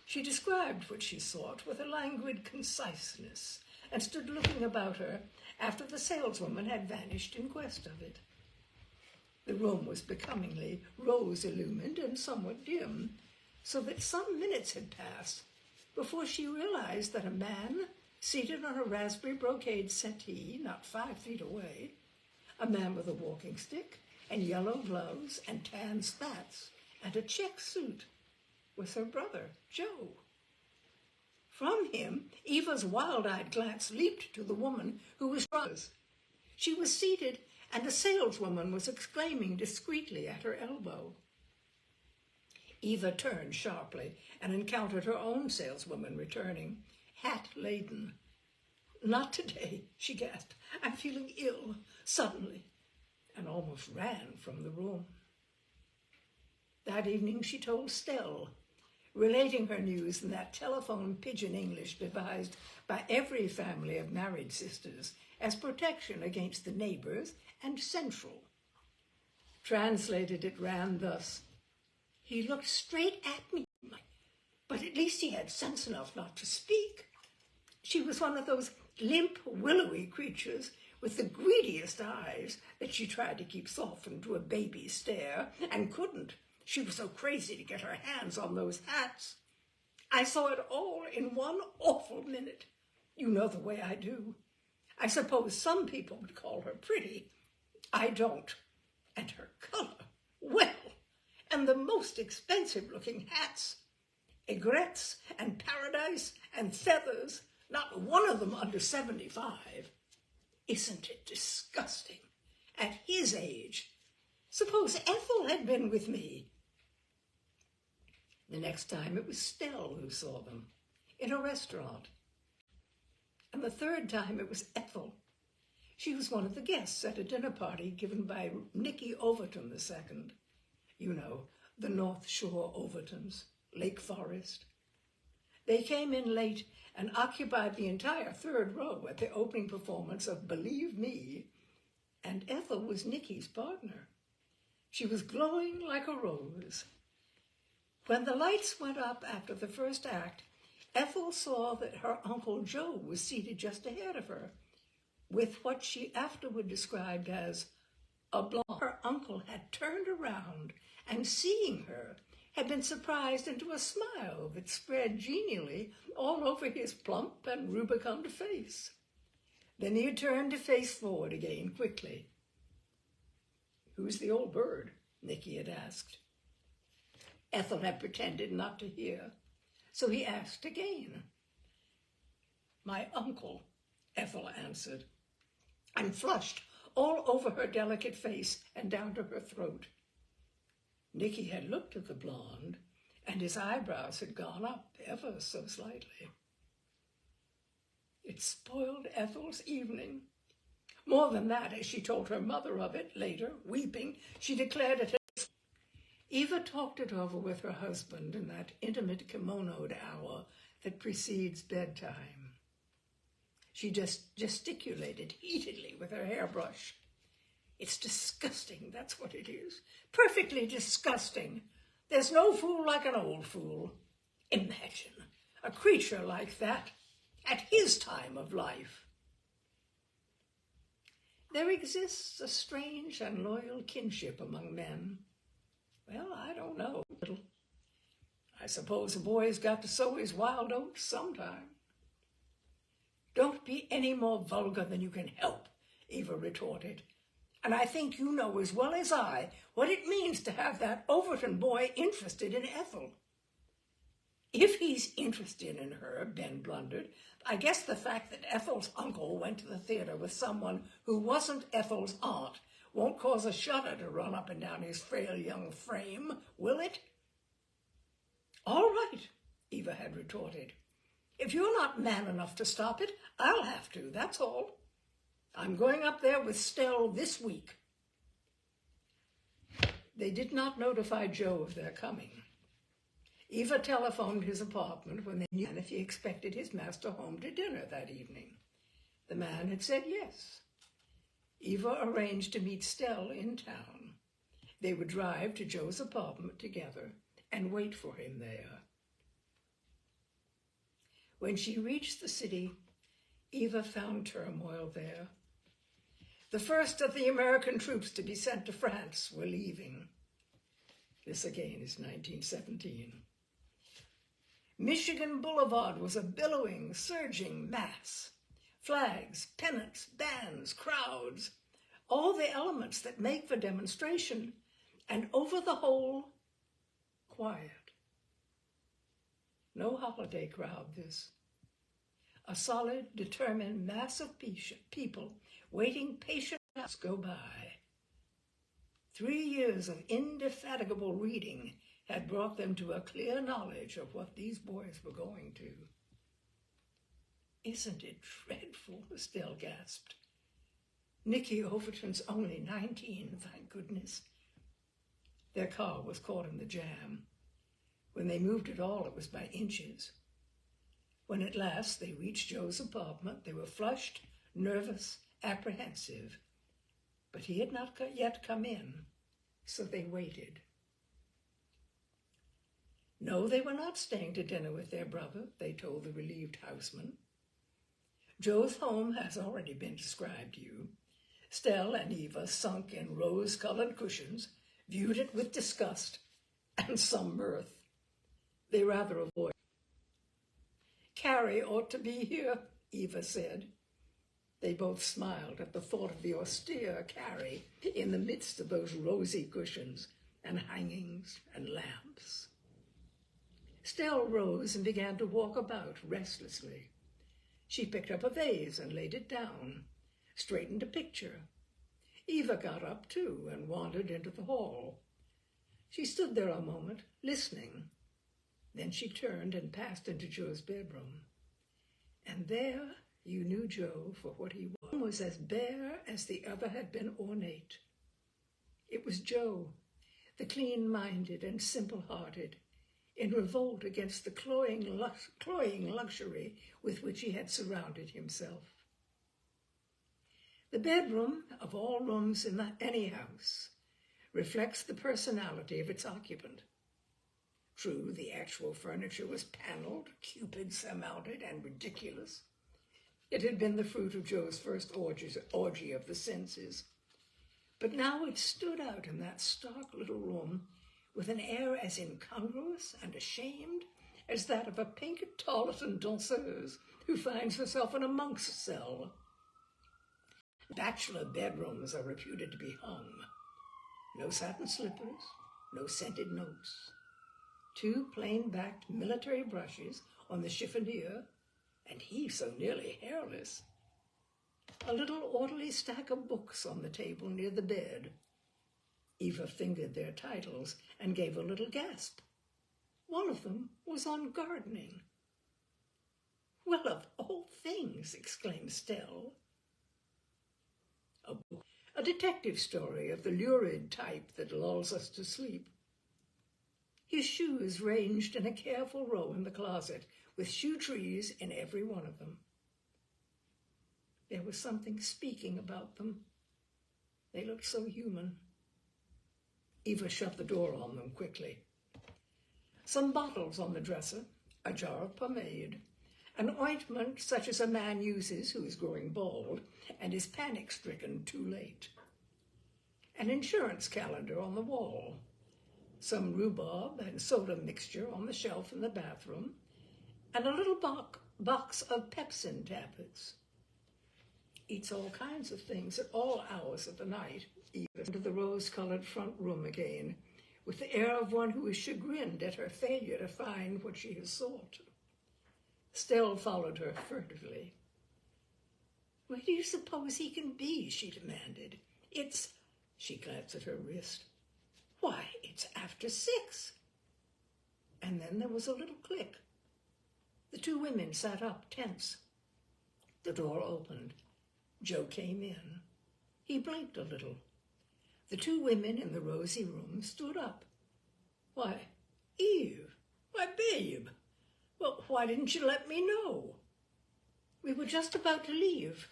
She described what she sought with a languid conciseness and stood looking about her after the saleswoman had vanished in quest of it. The room was becomingly rose-illumined and somewhat dim, so that some minutes had passed before she realized that a man seated on a raspberry brocade settee not 5 feet away, a man with a walking stick and yellow gloves and tan spats and a check suit, was her brother, Joe. From him, Eva's wild-eyed glance leaped to the woman who was drugged. She was seated, and a saleswoman was exclaiming discreetly at her elbow. Eva turned sharply and encountered her own saleswoman returning, hat-laden. "Not today," she gasped. "I'm feeling ill, suddenly," and almost ran from the room. That evening she told Stell, relating her news in that telephone pidgin English devised by every family of married sisters as protection against the neighbors and Central. Translated, it ran thus: "He looked straight at me, but at least he had sense enough not to speak. She was one of those limp, willowy creatures with the greediest eyes that she tried to keep softened to a baby stare, and couldn't. She was so crazy to get her hands on those hats. I saw it all in one awful minute. You know the way I do. I suppose some people would call her pretty. I don't. And her color, well, and the most expensive-looking hats. Aigrettes and paradise and feathers, not one of them under 75. Isn't it disgusting? at his age. Suppose Ethel had been with me. The next time it was Stell who saw them, in a restaurant. And the third time it was Ethel. She was one of the guests at a dinner party given by Nicky Overton II. You know, the North Shore Overtons, Lake Forest. They came in late and occupied the entire third row at the opening performance of Believe Me, and Ethel was Nicky's partner. She was glowing like a rose. When the lights went up after the first act, Ethel saw that her Uncle Joe was seated just ahead of her, with what she afterward described as a blonde. Her uncle had turned around and, seeing her, had been surprised into a smile that spread genially all over his plump and rubicund face. Then he had turned to face forward again quickly. "Who's the old bird?" Nicky had asked. Ethel had pretended not to hear, so he asked again. "My uncle," Ethel answered, and flushed all over her delicate face and down to her throat. Nicky had looked at the blonde, and his eyebrows had gone up ever so slightly. It spoiled Ethel's evening. More than that, as she told her mother of it later, weeping, she declared it. Eva talked it over with her husband in that intimate kimonoed hour that precedes bedtime. She just gesticulated heatedly with her hairbrush. "It's disgusting, that's what it is. Perfectly disgusting. There's no fool like an old fool. Imagine a creature like that at his time of life." There exists a strange and loyal kinship among men. Well, I don't know. I suppose a boy's got to sow his wild oats sometime. "Don't be any more vulgar than you can help," Eva retorted. "And I think you know as well as I what it means to have that Overton boy interested in Ethel." "If he's interested in her," Ben blundered, "I guess the fact that Ethel's uncle went to the theater with someone who wasn't Ethel's aunt won't cause a shudder to run up and down his frail young frame, will it?" "All right," Eva had retorted. "If you're not man enough to stop it, I'll have to, that's all. I'm going up there with Stell this week." They did not notify Joe of their coming. Eva telephoned his apartment when they knew if he expected his master home to dinner that evening. The man had said yes. Eva arranged to meet Stell in town. They would drive to Joe's apartment together and wait for him there. When she reached the city, Eva found turmoil there. The first of the American troops to be sent to France were leaving. This again is 1917. Michigan Boulevard was a billowing, surging mass. Flags, pennants, bands, crowds, all the elements that make for demonstration, and over the whole, quiet. No holiday crowd, this. A solid, determined mass of people waiting patiently to go by. 3 years of indefatigable reading had brought them to a clear knowledge of what these boys were going to. "Isn't it dreadful?" Estelle gasped. "Nicky Overton's only 19, thank goodness." Their car was caught in the jam. When they moved at all, it was by inches. When at last they reached Joe's apartment, they were flushed, nervous, apprehensive. But he had not yet come in, so they waited. No, they were not staying to dinner with their brother, they told the relieved houseman. Joe's home has already been described to you. Stell and Eva, sunk in rose-colored cushions, viewed it with disgust and some mirth. They rather avoided. "Carrie ought to be here," Eva said. They both smiled at the thought of the austere Carrie in the midst of those rosy cushions and hangings and lamps. Stell rose and began to walk about restlessly. She picked up a vase and laid it down, straightened a picture. Eva got up too and wandered into the hall. She stood there a moment, listening. Then she turned and passed into Joe's bedroom. And there you knew Joe for what he was. One was as bare as the other had been ornate. It was Joe, the clean-minded and simple-hearted, in revolt against the cloying luxury with which he had surrounded himself. The bedroom, of all rooms in any house, reflects the personality of its occupant. True, the actual furniture was paneled, cupid surmounted, and ridiculous. It had been the fruit of Joe's first orgy of the senses. But now it stood out in that stark little room with an air as incongruous and ashamed as that of a pink tarlatan danseuse who finds herself in a monk's cell. Bachelor bedrooms are reputed to be hung. No satin slippers, no scented notes. 2 plain-backed military brushes on the chiffonier, and he so nearly hairless. A little orderly stack of books on the table near the bed. Eva fingered their titles and gave a little gasp. One of them was on gardening. "Well, of all things," exclaimed Stell. A detective story of the lurid type that lulls us to sleep. His shoes ranged in a careful row in the closet, with shoe trees in every one of them. There was something speaking about them. They looked so human. Eva shut the door on them quickly. Some bottles on the dresser, a jar of pomade, an ointment such as a man uses who is growing bald and is panic-stricken too late. An insurance calendar on the wall, some rhubarb and soda mixture on the shelf in the bathroom, and a little box of pepsin tablets. Eats all kinds of things at all hours of the night. Eva into the rose-colored front room again, with the air of one who is chagrined at her failure to find what she has sought. Stell followed her furtively. "Where do you suppose he can be?" she demanded. She glanced at her wrist. "Why, it's after 6. And then there was a little click. The 2 women sat up, tense. The door opened. Joe came in. He blinked a little. The 2 women in the rosy room stood up. "Why, Eve! Why, babe! Well, why didn't you let me know?" "We were just about to leave.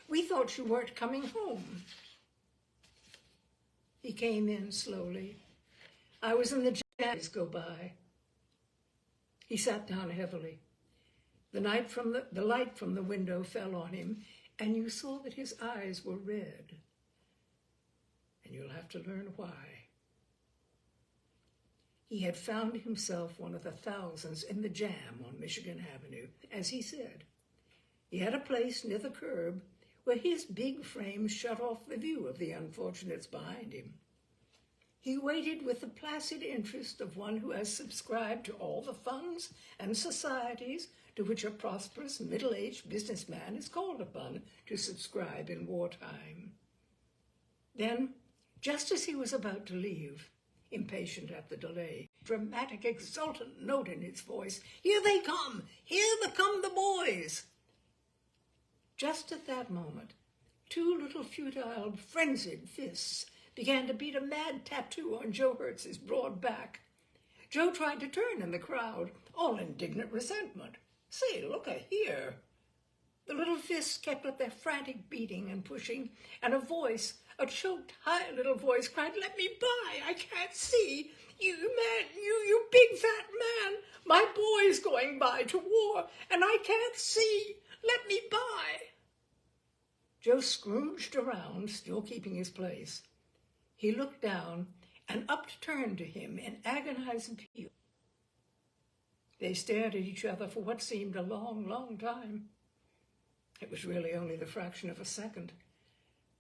We thought you weren't coming home." He came in slowly. "I was in the jazz go by." He sat down heavily. The light from the window fell on him, and you saw that his eyes were red. And you'll have to learn why. He had found himself one of the thousands in the jam on Michigan Avenue, as he said. He had a place near the curb where his big frame shut off the view of the unfortunates behind him. He waited with the placid interest of one who has subscribed to all the funds and societies to which a prosperous middle-aged businessman is called upon to subscribe in wartime. Then, just as he was about to leave, impatient at the delay, dramatic, exultant note in his voice, "Here they come! Here come the boys!" Just at that moment, 2 little futile, frenzied fists began to beat a mad tattoo on Joe Hertz's broad back. Joe tried to turn in the crowd, all indignant resentment. "Say, look here." The little fists kept up their frantic beating and pushing, and a choked, high little voice cried, "Let me by! I can't see! You big fat man! My boy's going by to war, and I can't see! Let me by!" Joe scrooged around, still keeping his place. He looked down and upturned to him in agonized appeal. They stared at each other for what seemed a long, long time. It was really only the fraction of a second.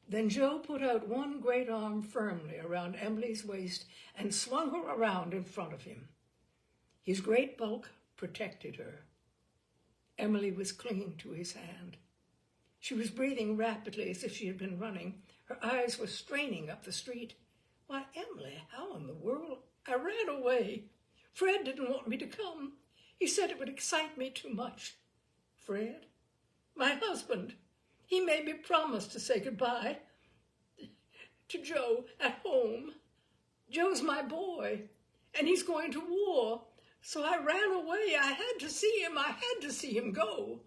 Then Joe put out one great arm firmly around Emily's waist and swung her around in front of him. His great bulk protected her. Emily was clinging to his hand. She was breathing rapidly as if she had been running. Her Her eyes were straining up the street. Why, Emily, how in the world? I ran away. Fred didn't want me to come. He said it would excite me too much. Fred? My husband. He made me promise to say goodbye to Joe at home. Joe's my boy, and he's going to war. So I ran away. I had to see him. I had to see him go.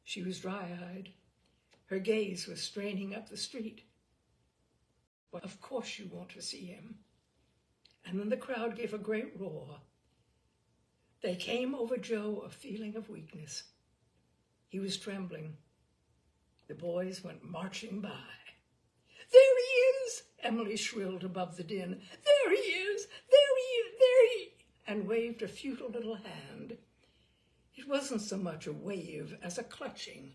She was dry-eyed. Her gaze was straining up the street. Well, of course you want to see him. And then the crowd gave a great roar. There came over Joe a feeling of weakness. He was trembling. The boys went marching by. There he is, Emily shrilled above the din. There he is, there he is, there he, and waved a futile little hand. It wasn't so much a wave as a clutching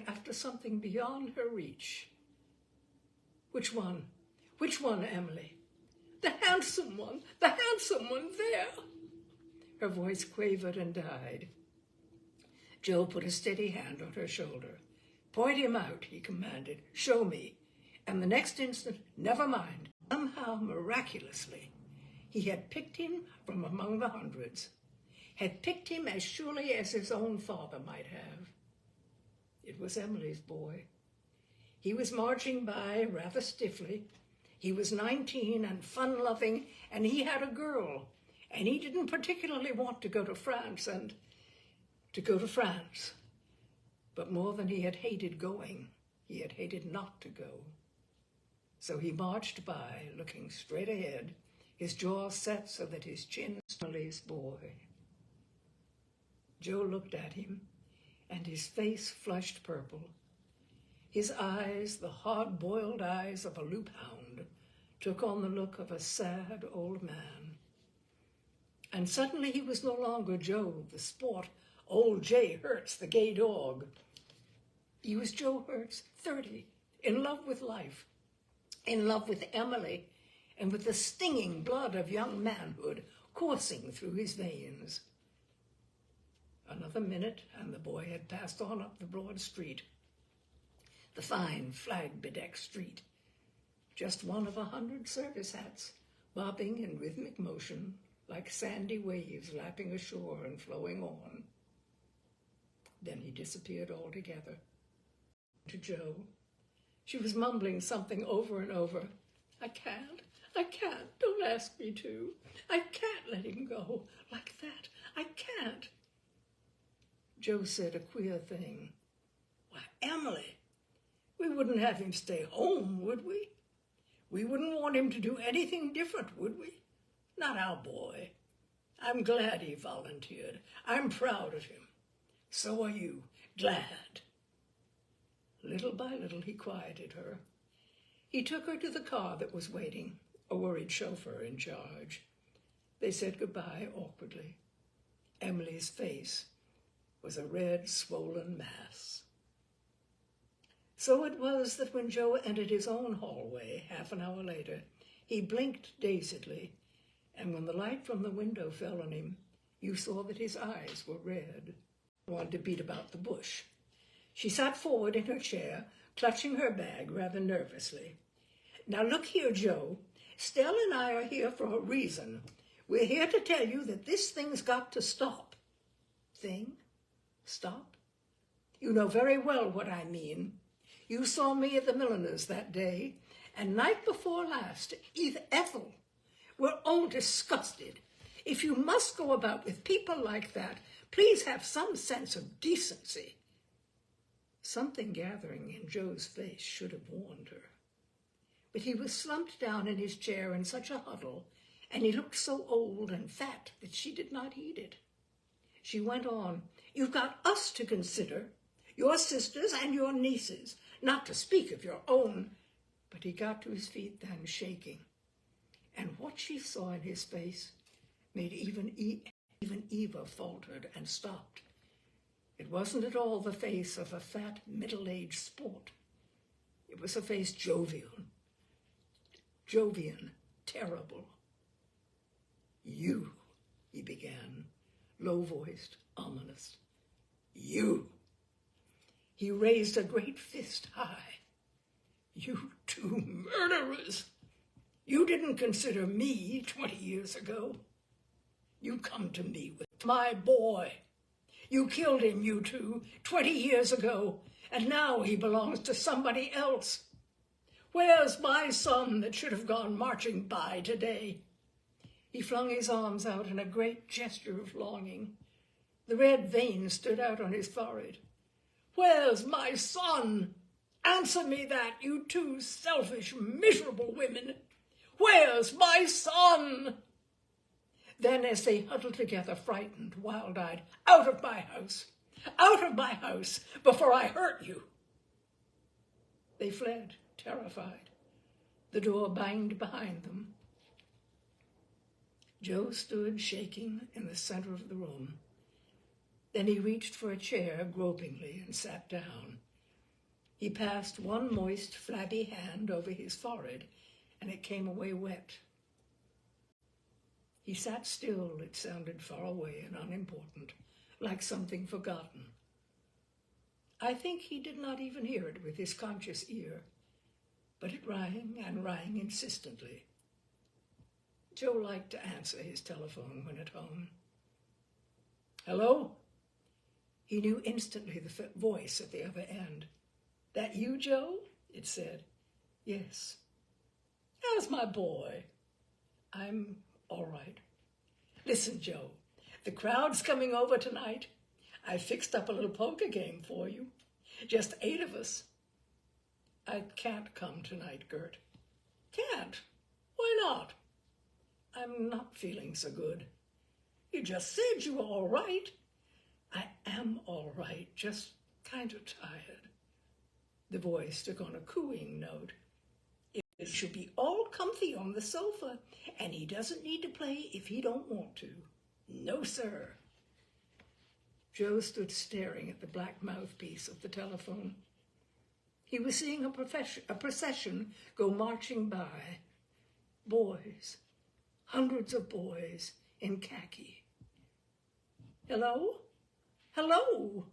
after something beyond her reach. Which one? Which one, Emily? The handsome one there. Her voice quavered and died. Joe put a steady hand on her shoulder. Point him out, he commanded. Show me. And the next instant, never mind. Somehow, miraculously, he had picked him from among the hundreds. Had picked him as surely as his own father might have. It was Emily's boy. He was marching by rather stiffly. He was 19 and fun-loving, and he had a girl. And he didn't particularly want to go to France But more than he had hated going, he had hated not to go. So he marched by, looking straight ahead, his jaw set so that his chin was Emily's boy. Joe looked at him, and his face flushed purple. His eyes, the hard-boiled eyes of a loop hound, took on the look of a sad old man. And suddenly he was no longer Joe, the sport, old J. Hertz, the gay dog. He was Joe Hertz, 30, in love with life, in love with Emily, and with the stinging blood of young manhood coursing through his veins. Another minute, and the boy had passed on up the broad street, the fine flag-bedecked street, just one of 100 service hats bobbing in rhythmic motion like sandy waves lapping ashore and flowing on. Then he disappeared altogether. To Joe, she was mumbling something over and over. I can't, don't ask me to. I can't let him go like that. I can't. Joe said a queer thing. Why, Emily, we wouldn't have him stay home, would we? We wouldn't want him to do anything different, would we? Not our boy. I'm glad he volunteered. I'm proud of him. So are you. Glad. Little by little, he quieted her. He took her to the car that was waiting, a worried chauffeur in charge. They said goodbye awkwardly. Emily's face was a red, swollen mass. So it was that when Joe entered his own hallway half an hour later, he blinked dazedly, and when the light from the window fell on him, you saw that his eyes were red. He wanted to beat about the bush. She sat forward in her chair, clutching her bag rather nervously. Now look here, Joe. Stella and I are here for a reason. We're here to tell you that this thing's got to stop. Thing? Stop? You know very well what I mean. You saw me at the milliner's that day, and night before last, Ethel. We're all disgusted. If you must go about with people like that, please have some sense of decency. Something gathering in Joe's face should have warned her. But he was slumped down in his chair in such a huddle, and he looked so old and fat that she did not heed it. She went on, You've got us to consider, your sisters and your nieces, not to speak of your own. But he got to his feet then, shaking. And what she saw in his face made even Eva faltered and stopped. It wasn't at all the face of a fat, middle-aged sport. It was a face jovian, terrible. You, he began, low-voiced, ominous. You. He raised a great fist high. You two murderers! You didn't consider me 20 years ago. You come to me with my boy. You killed him, you two, 20 years ago, and now he belongs to somebody else. Where's my son that should have gone marching by today? He flung his arms out in a great gesture of longing. The red veins stood out on his forehead. Where's my son? Answer me that, you two selfish, miserable women. Where's my son? Then, as they huddled together, frightened, wild-eyed, out of my house, before I hurt you. They fled, terrified. The door banged behind them. Joe stood shaking in the center of the room. Then he reached for a chair gropingly and sat down. He passed one moist, flabby hand over his forehead, and it came away wet. He sat still. It sounded far away and unimportant, like something forgotten. I think he did not even hear it with his conscious ear, but it rang and rang insistently. Joe liked to answer his telephone when at home. Hello? He knew instantly the voice at the other end. That you, Joe? It said. Yes. How's my boy? I'm all right. Listen, Joe, the crowd's coming over tonight. I fixed up a little poker game for you. Just 8 of us. I can't come tonight, Gert. Can't? Why not? I'm not feeling so good. You just said you were all right. I am all right, just kind of tired. The voice took on a cooing note. It should be all comfy on the sofa, and he doesn't need to play if he don't want to. No, sir. Joe stood staring at the black mouthpiece of the telephone. He was seeing a procession go marching by. Boys, hundreds of boys in khaki. Hello? Hello?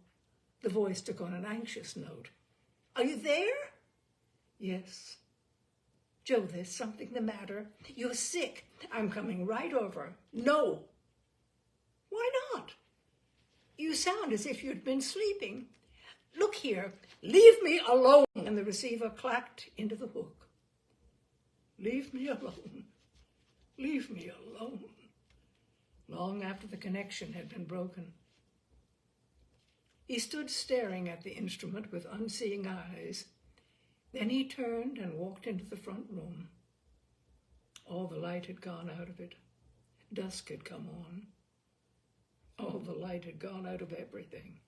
The voice took on an anxious note. Are you there? Yes. Joe, there's something the matter. You're sick. I'm coming right over. No. Why not? You sound as if you'd been sleeping. Look here, leave me alone. And the receiver clacked into the hook. Leave me alone. Leave me alone. Long after the connection had been broken. He stood staring at the instrument with unseeing eyes. Then he turned and walked into the front room. All the light had gone out of it. Dusk had come on. All the light had gone out of everything.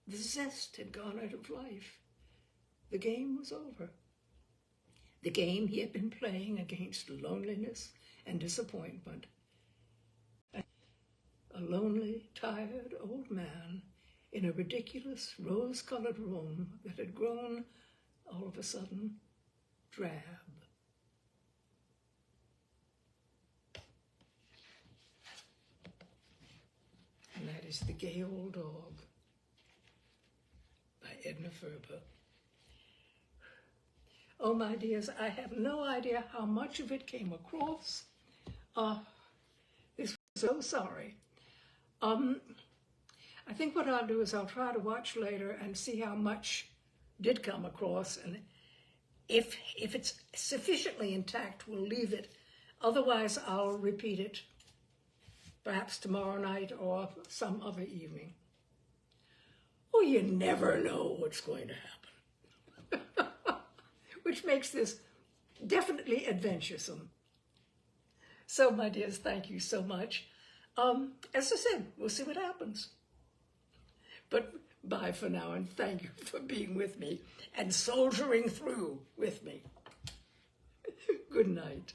The zest had gone out of life. The game was over. The game he had been playing against loneliness and disappointment. A lonely, tired old man in a ridiculous rose-colored room that had grown, all of a sudden, drab. And that is The Gay Old Dog by Edna Ferber. Oh, my dears, I have no idea how much of it came across. This was so sorry. I think what I'll do is I'll try to watch later and see how much did come across, and if it's sufficiently intact, we'll leave it. Otherwise, I'll repeat it, perhaps tomorrow night or some other evening. Oh, you never know what's going to happen. Which makes this definitely adventuresome. So, my dears, thank you so much. As I said, we'll see what happens. But bye for now, and thank you for being with me and soldiering through with me. Good night.